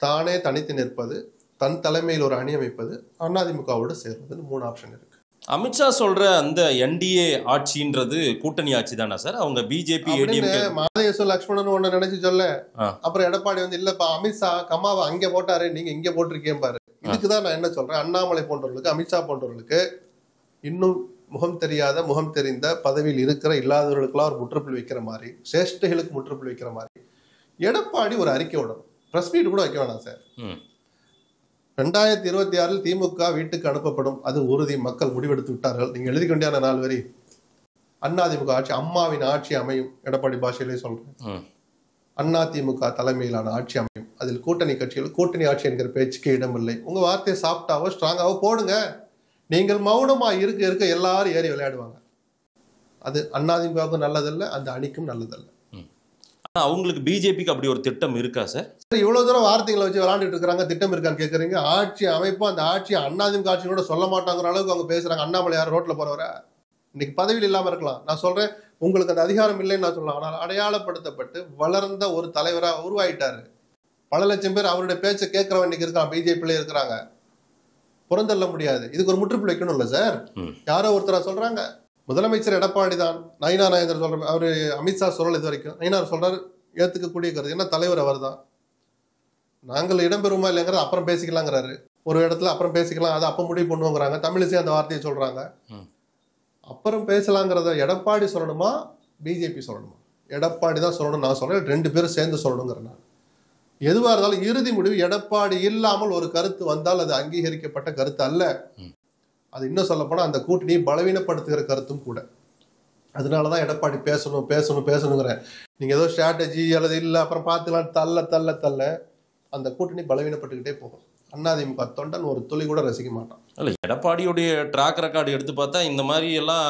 தானே தனித்து நிற்பது, தன் தலைமையில் ஒரு அணி அமைப்பது, அதிமுகவோடு சேர்வதுன்னு 3 ஆப்ஷன் இருக்கு. அமித்ஷா சொல்ற அந்த என்டிஏ ஆட்சின்றது கூட்டணி ஆட்சி தானே சார்? அவங்க பிஜேபி மாதேஸ்வர் லட்சுமணன் ஒண்ணு நினைச்சு சொல்ல, அப்புறம் எடப்பாடி வந்து இல்லப்பா அமித்ஷா கம்மாவை அங்க போட்டாரு, நீங்க இங்க போட்டிருக்கேன் பாரு. இதுக்குதான் நான் என்ன சொல்றேன், அண்ணாமலை போன்றவர்களுக்கு அமித்ஷா போன்றவர்களுக்கு இன்னும் முகம் தெரியாத முகம் தெரிந்த பதவியில் இருக்கிற இல்லாதவர்களுக்கெல்லாம் ஒரு முற்றுப்புள்ளி வைக்கிற மாதிரி, சேஷ்டைகளுக்கு முற்றுப்புள்ளி வைக்கிற மாதிரி எடப்பாடி ஒரு அறிக்கை விடணும். பிரஸ் மீட் கூட வைக்க வேணாம் சார். 2026 திமுக வீட்டுக்கு அனுப்பப்படும், அது உறுதி, மக்கள் முடிவெடுத்து விட்டார்கள். நீங்க எழுதி கொண்டியான 4 வரி. அதிமுக ஆட்சி அம்மாவின் ஆட்சி அமையும், எடப்பாடி பாஷையிலே சொல்றேன். அதிமுக தலைமையிலான ஆட்சி அமையும், அதில் கூட்டணி கட்சிகள் கூட்டணி ஆட்சி என்கிற பேச்சுக்கு இடமில்லை. உங்க வார்த்தையை சாஃப்டாவோ ஸ்ட்ராங்காவோ போடுங்க. நீங்கள் மௌனமா இருக்க எல்லாரும் ஏறி விளையாடுவாங்க. அது அதிமுகவுக்கும் நல்லதல்ல, அந்த அணிக்கும் நல்லதல்ல. அவங்களுக்கு பிஜேபிக்கு அப்படி ஒரு திட்டம் இருக்கா சார்? இவ்வளவு தூரம் வார்த்தைகளை வச்சு விளையாண்டுட்டு இருக்காங்க, திட்டம் இருக்கான்னு கேட்கறீங்க. ஆட்சி அமைப்பு அந்த ஆட்சி அதிமுக ஆட்சியோட சொல்ல மாட்டாங்கிற அளவுக்கு அவங்க பேசுறாங்க. அண்ணாமலை யார் ரோட்ல போறவர இன்னைக்கு பதவியில் இல்லாம இருக்கலாம், நான் சொல்றேன். உங்களுக்கு அந்த அதிகாரம் இல்லைன்னு நான் சொல்லலாம். ஆனால் அடையாளப்படுத்தப்பட்டு வளர்ந்த ஒரு தலைவரா உருவாயிட்டாரு. பல லட்சம் பேர் அவருடைய பேச்சை கேட்கறவன் இன்னைக்கு இருக்கான், பிஜேபியில இருக்கிறாங்க. புறந்தள்ள முடியாது. இதுக்கு ஒரு முற்றுப்புள்ளி வைக்கணும் இல்ல சார்? யாரோ ஒருத்தரா சொல்றாங்க, முதலமைச்சர் எடப்பாடி தான். நயினா நாயந்தர் சொல்ற, அவரு அமித்ஷா சொல்லல இது வரைக்கும். நயினார் சொல்றாரு, ஏத்துக்கக்கூடிய கருத்து. ஏன்னா தலைவர் அவர் தான். நாங்கள் இடம்பெறுமா இல்லைங்கிறது அப்புறம் பேசிக்கலாங்கிறாரு. ஒரு இடத்துல அப்புறம் பேசிக்கலாம், அதை அப்ப முடிவு பண்ணுவோங்கிறாங்க. தமிழிசை அந்த வார்த்தையை சொல்றாங்க. அப்புறம் பேசலாங்கிறத எடப்பாடி சொல்லணுமா பிஜேபி சொல்லணுமா? எடப்பாடி தான் சொல்லணும் நான் சொல்றேன். 2 பேரும் சேர்ந்து சொல்லணுங்கிறேன் நான். எதுவா இருந்தாலும் இறுதி முடிவு எடப்பாடி இல்லாமல் ஒரு கருத்து வந்தால் அது அங்கீகரிக்கப்பட்ட கருத்து அல்ல. அது இன்னும் சொல்ல போனா அந்த கூட்டணியை பலவீனப்படுத்துகிற கருத்தும் கூட. அதனாலதான் எடப்பாடி பேசணுங்கிற. நீங்க ஏதோ ஸ்ட்ராட்டஜி அல்லது இல்லை அப்புறம் பார்த்துக்கலாம் தள்ள அந்த கூட்டணி பலவீனப்பட்டுக்கிட்டே போகும். அதிமுக தொண்டன் ஒரு துளி கூட ரசிக்க மாட்டான். இல்ல, எடப்பாடியுடைய ட்ராக் ரெக்கார்டு எடுத்து பார்த்தா இந்த மாதிரி எல்லாம்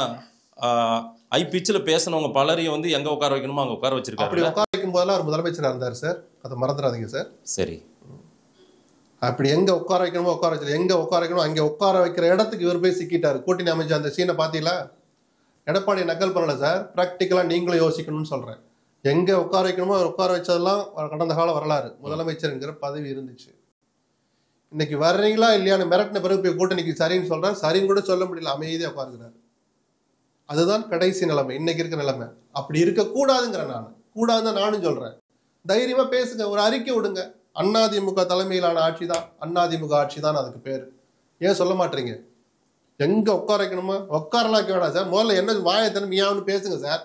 ஐ பிச்சில் பேசினவங்க பலரையும் வந்து எங்க உட்கார வைக்கணுமோ அங்க உட்கார வச்சிருக்காங்க. அப்படி உட்கார வைக்கும் போதெல்லாம் அவர் முதலமைச்சராக இருந்தார் சார், அதை மறந்துடாதீங்க சார். சரி, அப்படி எங்க உட்கார வைக்கணுமோ உட்கார வச்சு, எங்க உட்கார வைக்கணும் அங்க உட்கார வைக்கிற இடத்துக்கு இவர் போய் சிக்கிட்டாரு. கூட்டணி அமைச்ச அந்த சீனை பாத்தீங்களா? எடப்பாடி நக்கல் பண்ணல சார், பிராக்டிக்கலா நீங்களும் யோசிக்கணும்னு சொல்றேன். எங்க உட்கார வைக்கணுமோ உட்கார வச்சதெல்லாம் கடந்த கால வரலாறு. முதலமைச்சர் என்கிற பதவி இருந்துச்சு. இன்னைக்கு வர்றீங்களா இல்லையான்னு மிரட்டின பிறகு போய் கூட்டணிக்கு சரின்னு சொல்றாரு. சரின்னு கூட சொல்ல முடியல, அமைதியா உட்காருக்கிறாரு. அதுதான் கடைசி நிலைமை, இன்னைக்கு இருக்கிற நிலைமை. அப்படி இருக்க கூடாதுங்கிறேன் நான். கூடாதுன்னு நானும் சொல்றேன். தைரியமா பேசுங்க, ஒரு அறிக்கை விடுங்க. அதிமுக தலைமையிலான ஆட்சி தான், அதிமுக ஆட்சி தான் அதுக்கு பேரு. ஏன் சொல்ல மாட்டீங்க? எங்க உட்கார வைக்கணுமா உட்காரலாம் வைக்க வேணாம் சார். முதல்ல என்ன வாயத்தன மியாவுன்னு பேசுங்க சார்.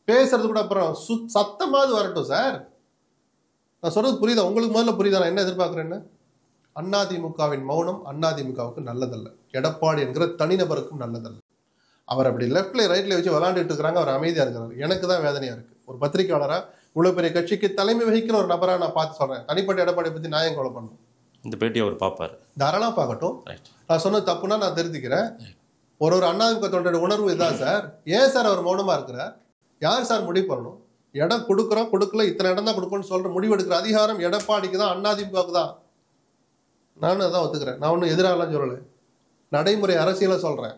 பேசுறது கூட அப்புறம் சத்தமாவது வரட்டும் சார். நான் சொல்றது புரியுதா உங்களுக்கு? முதல்ல புரியுதா நான் என்ன எதிர்பார்க்கிறேன்னு? அதிமுகவின் மௌனம் அதிமுகவுக்கு நல்லதல்ல, எடப்பாடி என்கிற தனிநபருக்கும் நல்லதல்ல. அவர் அப்படி லெஃப்ட்ல ரைட்ல வச்சு விளாண்டுட்டு இருக்கிறாங்க, அவர் அமைதியா இருக்கிறார். எனக்கு தான் வேதனையா இருக்கு. ஒரு பத்திரிகையாளரா, இவ்வளவு பெரிய கட்சிக்கு தலைமை வகிக்கிற ஒரு நபரா நான் பார்த்து சொல்றேன். தனிப்பட்ட எடப்பாடி பத்தி நியாயம் கொலை பண்ணும். இந்த பேட்டி அவர் பார்ப்பார், தாராளமாக பார்க்கட்டும். ரைட். நான் சொன்னது தப்புன்னா நான் திருத்திக்கிறேன். ஒரு அண்ணாதிமுக தொண்டோட உணர்வு இதுதான் சார். ஏன் சார் அவர் மௌனமாக இருக்கிறார்? யார் சார் முடிவு பண்ணணும்? இடம் கொடுக்குறோம் கொடுக்கல, இத்தனை இடம் தான் கொடுக்கணும்னு சொல்கிற முடிவு எடுக்கிற அதிகாரம் எடப்பாடிக்கு தான், அண்ணாதிமுகவுக்கு தான். நானும் அதான் ஒத்துக்கிறேன். நான் ஒன்றும் எதிராகலாம் சொல்லலை, நடைமுறை அரசியலை சொல்கிறேன்.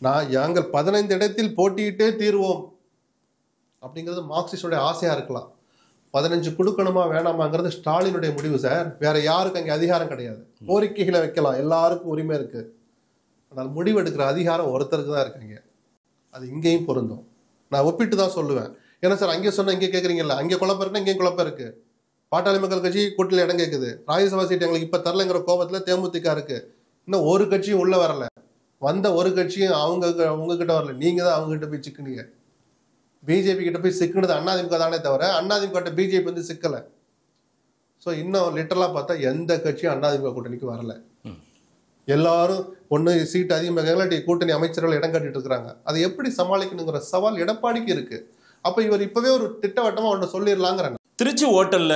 நான் நாங்கள் 15 இடத்தில் போட்டியிட்டே தீர்வோம் அப்படிங்கிறது மார்க்சிஸ்டோடைய ஆசையாக இருக்கலாம். 15 கொடுக்கணுமா வேணாமாங்கிறது ஸ்டாலினுடைய முடிவு சார். வேற யாருக்கு அங்கே அதிகாரம் கிடையாது. கோரிக்கைகளை வைக்கலாம், எல்லாருக்கும் உரிமை இருக்கு. ஆனால் முடிவு எடுக்கிற அதிகாரம் ஒருத்தருக்கு தான் இருக்காங்க. அது இங்கேயும் பொருந்தும். நான் ஒப்பிட்டு தான் சொல்லுவேன். ஏன்னா சார் அங்கே சொன்ன இங்கே கேட்குறீங்கல்ல, அங்கே குழப்பம் இருக்குன்னா இங்கேயும் குழப்பம் இருக்கு. பாட்டாளி மக்கள் கட்சி கூட்டில் இடம் கேட்குது, ராஜ்யசபா சீட் எங்களுக்கு இப்போ தரலைங்கிற கோபத்தில் தேமுதிக இருக்கு. இன்னும் ஒரு கட்சியும் உள்ள வரல. வந்த ஒரு கட்சியும் உங்ககிட்ட வரல, நீங்க தான் அவங்க கிட்ட போய் சிக்குனீங்க. பிஜேபி கிட்ட போய் சிக்குனது அண்ணாதிமுக தானே தவிர அண்ணாதிமுக பிஜேபி வந்து சிக்கலை. ஸோ இன்னும் லிட்டரலாக பார்த்தா எந்த கட்சியும் அண்ணாதிமுக கூட்டணிக்கு வரல. எல்லாரும் ஒன்று சீட்டு அதிகமாக இல்லாட்டி கூட்டணி அமைச்சர்கள் இடம் கட்டிட்டு இருக்கிறாங்க. அதை எப்படி சமாளிக்கணுங்கிற சவால் எடப்பாடிக்கு இருக்கு. அப்போ இவர் இப்பவே ஒரு திட்டவட்டமாக ஒன்று சொல்லிடலாங்கிறாங்க. திருச்சி ஓட்டல்ல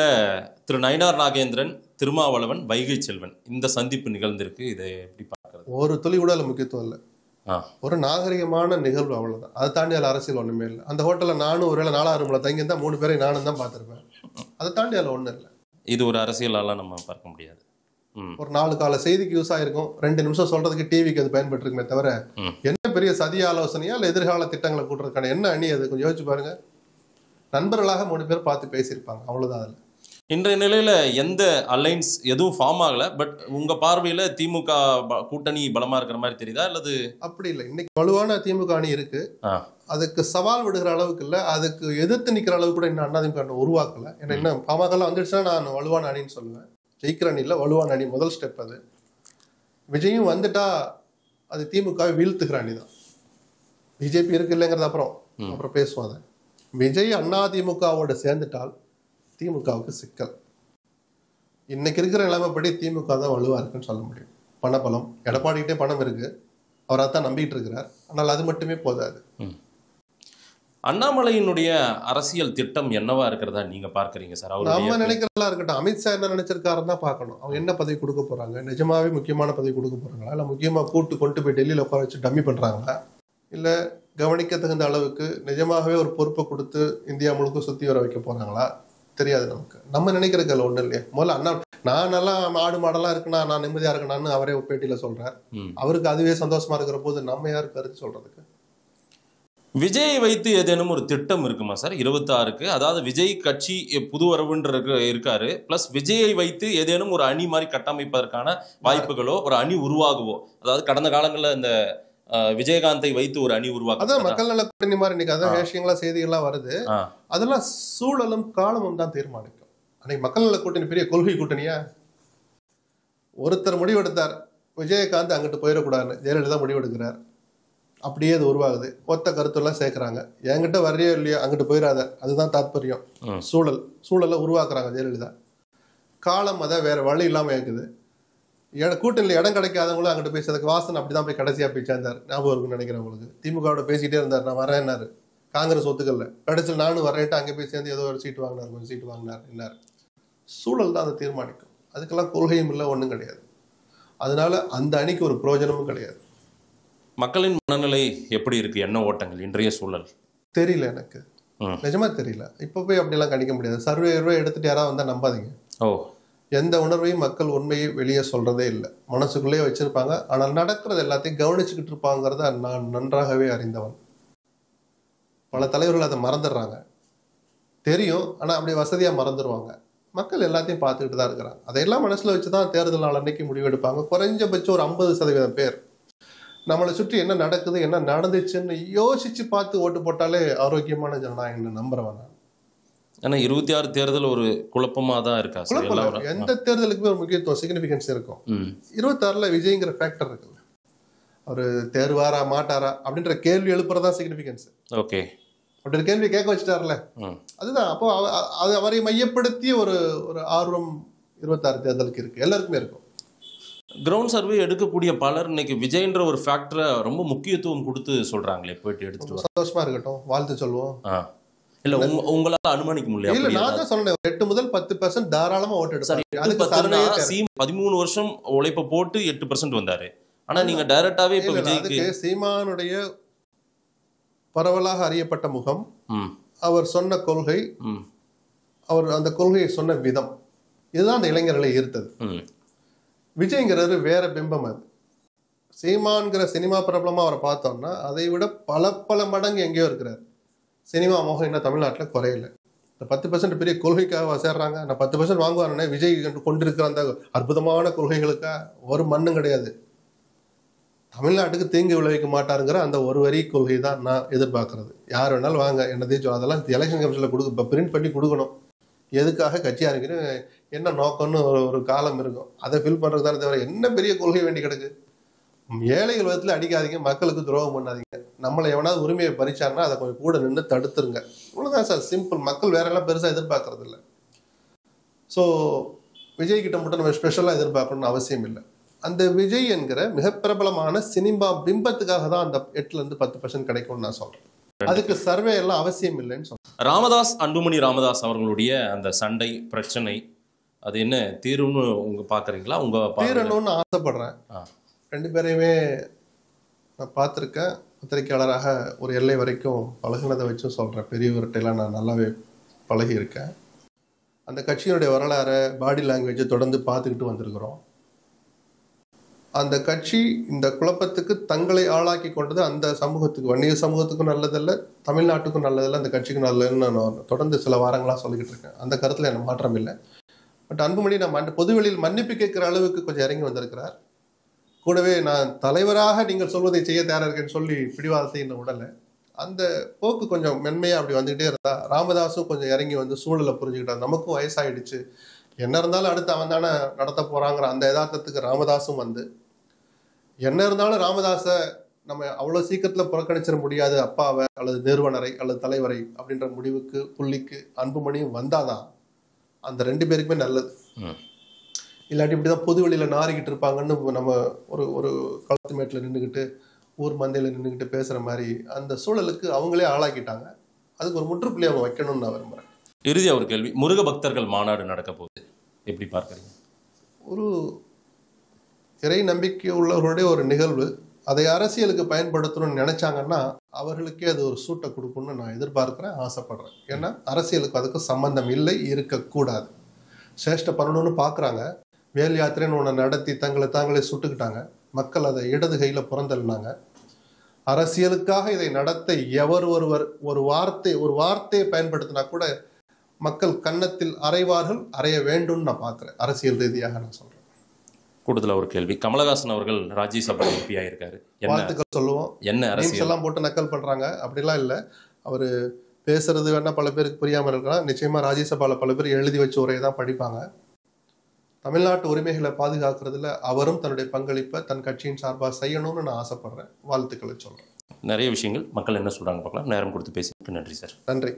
திரு நயினார் நாகேந்திரன், திருமாவளவன், வைகை செல்வன் இந்த சந்திப்பு நிகழ்ந்திருக்கு. இதை எப்படி பார்க்கறது? ஒரு துளி கூட அதில் முக்கியத்துவம் இல்லை. ஒரு நாகரிகமான நிகழ்வு, அவ்வளவுதான். அதை தாண்டி அதில் அரசியல் ஒண்ணுமே இல்லை. அந்த ஹோட்டலில் நானும் ஒருவேளை 4 ரூம்ல தங்கி இருந்தால் 3 பேரை நானும் தான் பார்த்துருப்பேன். அதை தாண்டி அதில் ஒன்றும் இல்லை. இது ஒரு அரசியலாலாம் நம்ம பார்க்க முடியாது. ஒரு 4 கால செய்திக்கு யூஸ் ஆயிருக்கும், 2 நிமிஷம் சொல்றதுக்கு டிவிக்கு அது பயன்பட்டு இருக்குமே தவிர என்ன பெரிய சதி ஆலோசனையா இல்லை எதிர்கால திட்டங்களை கூட்டுறதுக்கான என்ன அணி அது? கொஞ்சம் யோசிச்சு பாருங்க. நண்பர்களாக 3 பேர் பார்த்து பேசியிருப்பாங்க, அவ்வளவுதான். அதில் இன்றைய நிலையில எந்த அலைன்ஸ் எதுவும் ஃபார்ம் ஆகல. பட் உங்க பார்வையில திமுக கூட்டணி பலமா இருக்கிற மாதிரி தெரியுதா அல்லது? அப்படி இல்லை. இன்னைக்கு வலுவான திமுக அணி இருக்கு. அதுக்கு சவால் விடுகிற அளவுக்கு இல்லை, அதுக்கு எதிர்த்து நிற்கிற அளவுக்கு கூட இன்னும் அண்ணாதிமுக உருவாக்கல. ஏன்னா இன்னும் பாமகலாம் வந்துடுச்சுன்னா நான் வலுவான அணின்னு சொல்லுவேன். ஜெயிக்கிற அணி இல்லை, வலுவான அணி முதல் ஸ்டெப். அது விஜயும் வந்துட்டா அது திமுகவை வீழ்த்துக்கிற அணி தான். பிஜேபி இருக்கு இல்லைங்கிறது அப்புறம் பேசுவோம். அதை விஜய் அதிமுகவோட சேர்ந்துட்டால் திமுகவுக்கு சிக்கல். இன்னைக்கு இருக்கிற நிலைமைப்படி திமுக தான் வலுவா இருக்குன்னு சொல்ல முடியும். பணபலம், எடப்பாடிக்கிட்டே பணம் இருக்கு, அவர் அதான் நம்பிட்டு இருக்கிறார். ஆனால் அது மட்டுமே போதாது. அண்ணாமலையினுடைய அரசியல் திட்டம் என்னவா இருக்கிறதா நீங்க பார்க்கறீங்க சார்? நம்ம நினைக்கிறதா இருக்கட்டும், அமித்ஷா என்ன நினைச்சிருக்காருன்னு தான் பார்க்கணும். அவங்க என்ன பதவி கொடுக்க போறாங்க? நிஜமாவே முக்கியமான பதவி கொடுக்க போறாங்களா, இல்லை முக்கியமா கொண்டு போய் டெல்லியில உட்கார வச்சு டம்மி பண்றாங்களா, இல்லை கவனிக்க தகுந்த அளவுக்கு நிஜமாகவே ஒரு பொறுப்பை கொடுத்து இந்தியா முழுக்க சுத்தி வர வைக்க போறாங்களா? தெரியாது நமக்கு. நம்ம நினைக்கிறதுல ஒண்ணு இல்லையா. முதல்ல நான் நல்லா ஆடு மாடெல்லாம் இருக்குன்னா, நான் நிம்மதியா இருக்கணும்னு அவரே பேட்டியில சொல்றார். அவருக்கு அதுவே சந்தோஷமா இருக்கிற போது நம்ம யாரு கருத்து சொல்றதுக்கு? விஜயை வைத்து ஏதேனும் ஒரு திட்டம் இருக்குமா சார் 26க்கு? அதாவது விஜய் கட்சி புது வரவுன்ற இருக்காரு, பிளஸ் விஜயை வைத்து ஏதேனும் ஒரு அணி மாதிரி கட்டமைப்பதற்கான வாய்ப்புகளோ ஒரு அணி உருவாகுவோ? அதாவது கடந்த காலங்களில் இந்த விஜயகாந்தை வைத்து ஒரு அணி உருவாக்க, அதான் மக்கள் நல கூட்டணி மாதிரி இன்னைக்கு அதான் விஷயங்களா செய்திகள்லாம் வருது. அதெல்லாம் சூழலும் காலமும் தான் தீர்மானிக்கும். அன்னைக்கு மக்கள் நல கூட்டணி பெரிய கொள்கை கூட்டணியா? ஒருத்தர் முடிவெடுத்தார், விஜயகாந்த் அங்கிட்டு போயிடக்கூடாதுன்னு. ஜெயலலிதா முடிவெடுக்கிறார், அப்படியே அது உருவாகுது. ஒத்த கருத்தெல்லாம் சேர்க்கிறாங்க. என்கிட்ட வரையோ இல்லையோ அங்கிட்டு போயிடாத, அதுதான் தாற்பயம். சூழலை உருவாக்குறாங்க ஜெயலலிதா. காலம் அதை வேற வழி இல்லாம இருக்குது. கூட்டணியில் இடம் கிடைக்காதவங்களும் அங்கிட்டு போய் அதுக்கு வாசன் அப்படிதான் போய் கடைசியா போய் சேர்ந்தார். ஞாபகம் இருக்குன்னு நினைக்கிறவங்களுக்கு. திமுகவோட பேசிட்டே இருந்தார், நான் வரேன்னாரு. காங்கிரஸ் ஒத்துக்கல, கடைசியில் நானும் வரேன்ட்டு அங்கே போய் சேர்ந்து ஏதோ ஒரு சீட்டு வாங்கினார், கொஞ்சம் சீட்டு வாங்கினார் என்னார். சூழல் தான் அதை தீர்மானிக்கும். அதுக்கெல்லாம் கொள்கையும் இல்லை, ஒன்றும் கிடையாது. அதனால அந்த அணிக்கு ஒரு பிரயோஜனமும் கிடையாது. மக்களின் மனநிலை எப்படி இருக்கு, என்ன ஓட்டங்கள் இன்றைய சூழல் தெரியல எனக்கு, நிஜமா தெரியல. இப்போ போய் அப்படிலாம் கணிக்க முடியாது. சர்வே எடுத்துட்டு யாராவது வந்தால் நம்பாதீங்க. எந்த உணர்வையும் மக்கள் உண்மையை வெளியே சொல்றதே இல்லை, மனசுக்குள்ளேயே வச்சிருப்பாங்க. ஆனால் நடக்கிறது எல்லாத்தையும் கவனிச்சுக்கிட்டு இருப்பாங்கிறத நான் நன்றாகவே அறிந்தவன். பல தலைவர்கள் அதை மறந்துடுறாங்க, தெரியும், ஆனால் அப்படி வசதியா மறந்துடுவாங்க. மக்கள் எல்லாத்தையும் பார்த்துக்கிட்டு தான் இருக்கிறாங்க. அதையெல்லாம் மனசுல வச்சுதான் தேர்தல் நாள் அன்னைக்கு முடிவெடுப்பாங்க. குறைஞ்சபட்சம் ஒரு 50% பேர் நம்மளை சுற்றி என்ன நடக்குது, என்ன நடந்துச்சுன்னு யோசிச்சு பார்த்து ஓட்டு போட்டாலே ஆரோக்கியமான ஜனநாயகம் நம்புறவன் நான். ஏன்னா 26 தேர்தல் ஒரு குழப்பமா தான் இருக்கா? எந்த தேர்தலுக்குமே ஒரு முக்கியத்துவம், சிக்னிபிகன்ஸ் இருக்கும். 26ல விஜய்ங்கிற ஃபேக்டர் இருக்குல்ல, அவரு தேர்வாரா மாட்டாரா அப்படின்ற கேள்வி எழுப்புறதா சிக்னிபிகன்ஸ். ஓகே, அப்படி ஒரு கேள்வி கேட்க வச்சுட்டார்ல, அதுதான். அப்போ அது அவரை மையப்படுத்தி ஒரு ஆர்வம் 26 தேர்தலுக்கு இருக்கு, எல்லாருக்குமே இருக்கும். கிரவுண்ட் சர்வே எடுக்கக்கூடிய பலர் இன்னைக்கு விஜய்ன்ற ஒரு ஃபேக்டரை ரொம்ப முக்கியத்துவம் கொடுத்து சொல்றாங்களே, போயிட்டு எடுத்துட்டு சந்தோஷமா இருக்கட்டும், வாழ்த்து சொல்லுவோம். இல்ல உங்களால அனுமானிக்க இல்ல, முடியல. நான் தான் சொன்னேன் 8 முதல் 10% தாராளமா ஓட்டு சரி, எடுப்பாரு. அதுக்கு சர்வேயே தேவை. 13 வருஷம் உழைப்ப போட்டு 8% வந்தாரு. ஆனா நீங்க டைரக்டாவே இப்ப இல்ல, விஜய்க்கு அதுக்கு சீமானுடைய பரவலாக அறியப்பட்ட முகம், ம், அவர் சொன்ன கொள்கை, ம், அவர் அந்த கொள்கையை சொன்ன விதம், இதுதான் அந்த இளைஞர்களை ஈர்த்தது. ம், விஜய்ங்கிறது வேற பிம்பம். அது சீமான்கிற சினிமா பிரபலமா அவரை பார்த்தோம்னா அதை விட பல மடங்கு எங்கேயோ இருக்கிறார். சினிமா மோகம் இன்னும் தமிழ்நாட்டில் குறையல. இந்த 10% பெரிய கொள்கைக்காக சேர்றாங்க. நான் 10% வாங்குவாருன்னே விஜய் கொண்டிருக்கிற அந்த அற்புதமான கொள்கைகளுக்காக ஒரு மண்ணும் கிடையாது. தமிழ்நாட்டுக்கு தீங்கு விளைவிக்க மாட்டாருங்கிற அந்த ஒரு வரி கொள்கை தான் நான் எதிர்பார்க்கறது. யார் வேணாலும் வாங்க, என்னதையும் அதெல்லாம் எலெக்ஷன் கமிஷனில் இப்போ பிரிண்ட் பண்ணி கொடுக்கணும். எதுக்காக கட்சியாக இருக்குன்னு என்ன நோக்கம்னு ஒரு காலம் இருக்கும். அதை ஃபில் பண்ணுறது தானே தவிர என்ன பெரிய கொள்கை வேண்டி கிடக்கு. ஏழைகள் விதத்தில் அடிக்காதீங்க, மக்களுக்கு துரோகம் பண்ணாதீங்க. நம்மளை எவனாவது உரிமையை பறிச்சாங்கன்னா அதை கொஞ்சம் கூட நின்று தடுத்துருங்க. இவ்வளோதான் சார், சிம்பிள். மக்கள் வேற எல்லாம் பெருசாக எதிர்பார்க்கறது இல்லை. ஸோ விஜய் கிட்ட மட்டும் நம்ம ஸ்பெஷலாக எதிர்பார்க்கணும்னு அவசியம் இல்லை. அந்த விஜய் என்கிற மிக பிரபலமான சினிமா பிம்பத்துக்காக தான் அந்த 8% 10% கிடைக்கும்னு நான் சொல்றேன். அதுக்கு சர்வே எல்லாம் அவசியம் இல்லைன்னு சொல்றேன். ராமதாஸ், அன்புமணி ராமதாஸ் அவர்களுடைய அந்த சண்டை பிரச்சனை அது என்ன தீர்வுன்னு உங்க பாக்குறீங்களா? உங்க தீரணும்னு ஆசைப்படுறேன். ரெண்டு பேரையுமே நான் பார்த்துருக்கேன். பத்திரிகையாளராக ஒரு எல்லை வரைக்கும் பழகினதை வச்சும் சொல்கிறேன். பெரியவர்கிட்டலாம் நான் நல்லாவே பழகி இருக்கேன். அந்த கட்சியினுடைய வரலாறை, பாடி லாங்குவேஜை தொடர்ந்து பார்த்துக்கிட்டு வந்திருக்கிறோம். அந்த கட்சி இந்த குழப்பத்துக்கு தங்களை ஆளாக்கி கொண்டது அந்த சமூகத்துக்கு, வன்னிய சமூகத்துக்கும் நல்லதில்லை, தமிழ்நாட்டுக்கும் நல்லதில்லை, அந்த கட்சிக்கும் நல்லதுன்னு நான் தொடர்ந்து சில வாரங்களாக சொல்லிக்கிட்டு இருக்கேன். அந்த கருத்தில் எனக்கு மாற்றம் இல்லை. பட் அன்புமணி நம்ம பொதுவெளியில் மன்னிப்பு கேட்குற அளவுக்கு கொஞ்சம் இறங்கி வந்திருக்கிறார். கூடவே நான் தலைவராக நீங்கள் சொல்வதை செய்ய தயாராக இருக்கேன்னு சொல்லி பிடிவாதத்தை இன்னும் விடலை. அந்த போக்கு கொஞ்சம் மென்மையாக அப்படி வந்துக்கிட்டே இருந்தா, ராமதாஸும் கொஞ்சம் இறங்கி வந்து சூழலை புரிஞ்சுக்கிட்டார். நமக்கும் வயசாயிடுச்சு, என்ன இருந்தாலும் அடுத்து அவன் தானே நடத்த போகிறாங்கிற அந்த யதார்த்தத்துக்கு ராமதாஸும் வந்து, என்ன இருந்தாலும் ராமதாஸை நம்ம அவ்வளோ சீக்கிரத்தில் புறக்கணிச்சிட முடியாது, அப்பாவை அல்லது நிறுவனரை அல்லது தலைவரை அப்படின்ற முடிவுக்கு புள்ளிக்கு அன்புமணியும் வந்தாதான் அந்த 2 பேருக்குமே நல்லது. இல்லாட்டி இப்படி தான் பொது வெளியில் நாரிக்கிட்டு இருப்பாங்கன்னு நம்ம ஒரு களத்து மேட்டில் நின்றுக்கிட்டு ஊர் மந்தையில் நின்றுக்கிட்டு பேசுகிற மாதிரி அந்த சூழலுக்கு அவங்களே ஆளாக்கிட்டாங்க. அதுக்கு ஒரு முற்றுப்புள்ளி அவங்க வைக்கணும்னு நான் விரும்புகிறேன். இறுதியா ஒரு கேள்வி, முருக பக்தர்கள் மாநாடு நடக்க போகுது, எப்படி பார்க்குறீங்க? ஒரு இறை நம்பிக்கை உள்ளவர்களுடைய ஒரு நிகழ்வு, அதை அரசியலுக்கு பயன்படுத்தணும்னு நினைச்சாங்கன்னா அவர்களுக்கே அது ஒரு சூட்டை கொடுக்கும்னு நான் எதிர்பார்க்குறேன், ஆசைப்படுறேன். ஏன்னா அரசியலுக்கு அதுக்கு சம்பந்தம் இல்லை, இருக்கக்கூடாது. சேஷ்டை பண்ணணும்னு பார்க்குறாங்க. வேல் யாத்திரைன்னு ஒன்று நடத்தி தாங்களே சுட்டுக்கிட்டாங்க. மக்கள் அதை இடது கையில் புறந்தள்ளினாங்க. அரசியலுக்காக இதை நடத்த ஒருவர் ஒரு வார்த்தையை பயன்படுத்தினா கூட மக்கள் கன்னத்தில் அறைவார்கள், அறைய வேண்டும்னு நான் பார்க்குறேன். அரசியல் ரீதியாக நான் சொல்கிறேன். கூடுதலாக ஒரு கேள்வி, கமலஹாசன் அவர்கள் ராஜ்யசபா எம்பி ஆயிருக்காரு, வாழ்த்துக்கள் சொல்லுவோம். என்ன அரசியல் எல்லாம் போட்டு நக்கல் பண்ணுறாங்க, அப்படிலாம் இல்லை. அவர் பேசுறது வேணா பல பேருக்கு புரியாமல் இருக்கலாம். நிச்சயமாக ராஜ்யசபாவில் பல பேர் எழுதி வச்ச உரையை தான் படிப்பாங்க. தமிழ்நாட்டு உரிமைகளை பாதுகாக்கிறதுல அவரும் தன்னுடைய பங்களிப்பை தன் கட்சியின் சார்பாக செய்யணும்னு நான் ஆசைப்படுறேன். வாழ்த்துக்களை சொல்கிறேன். நிறைய விஷயங்கள் மக்கள் என்ன சொல்கிறாங்க பார்க்கலாம். நேரம் கொடுத்து பேசிட்டு நன்றி சார். நன்றி.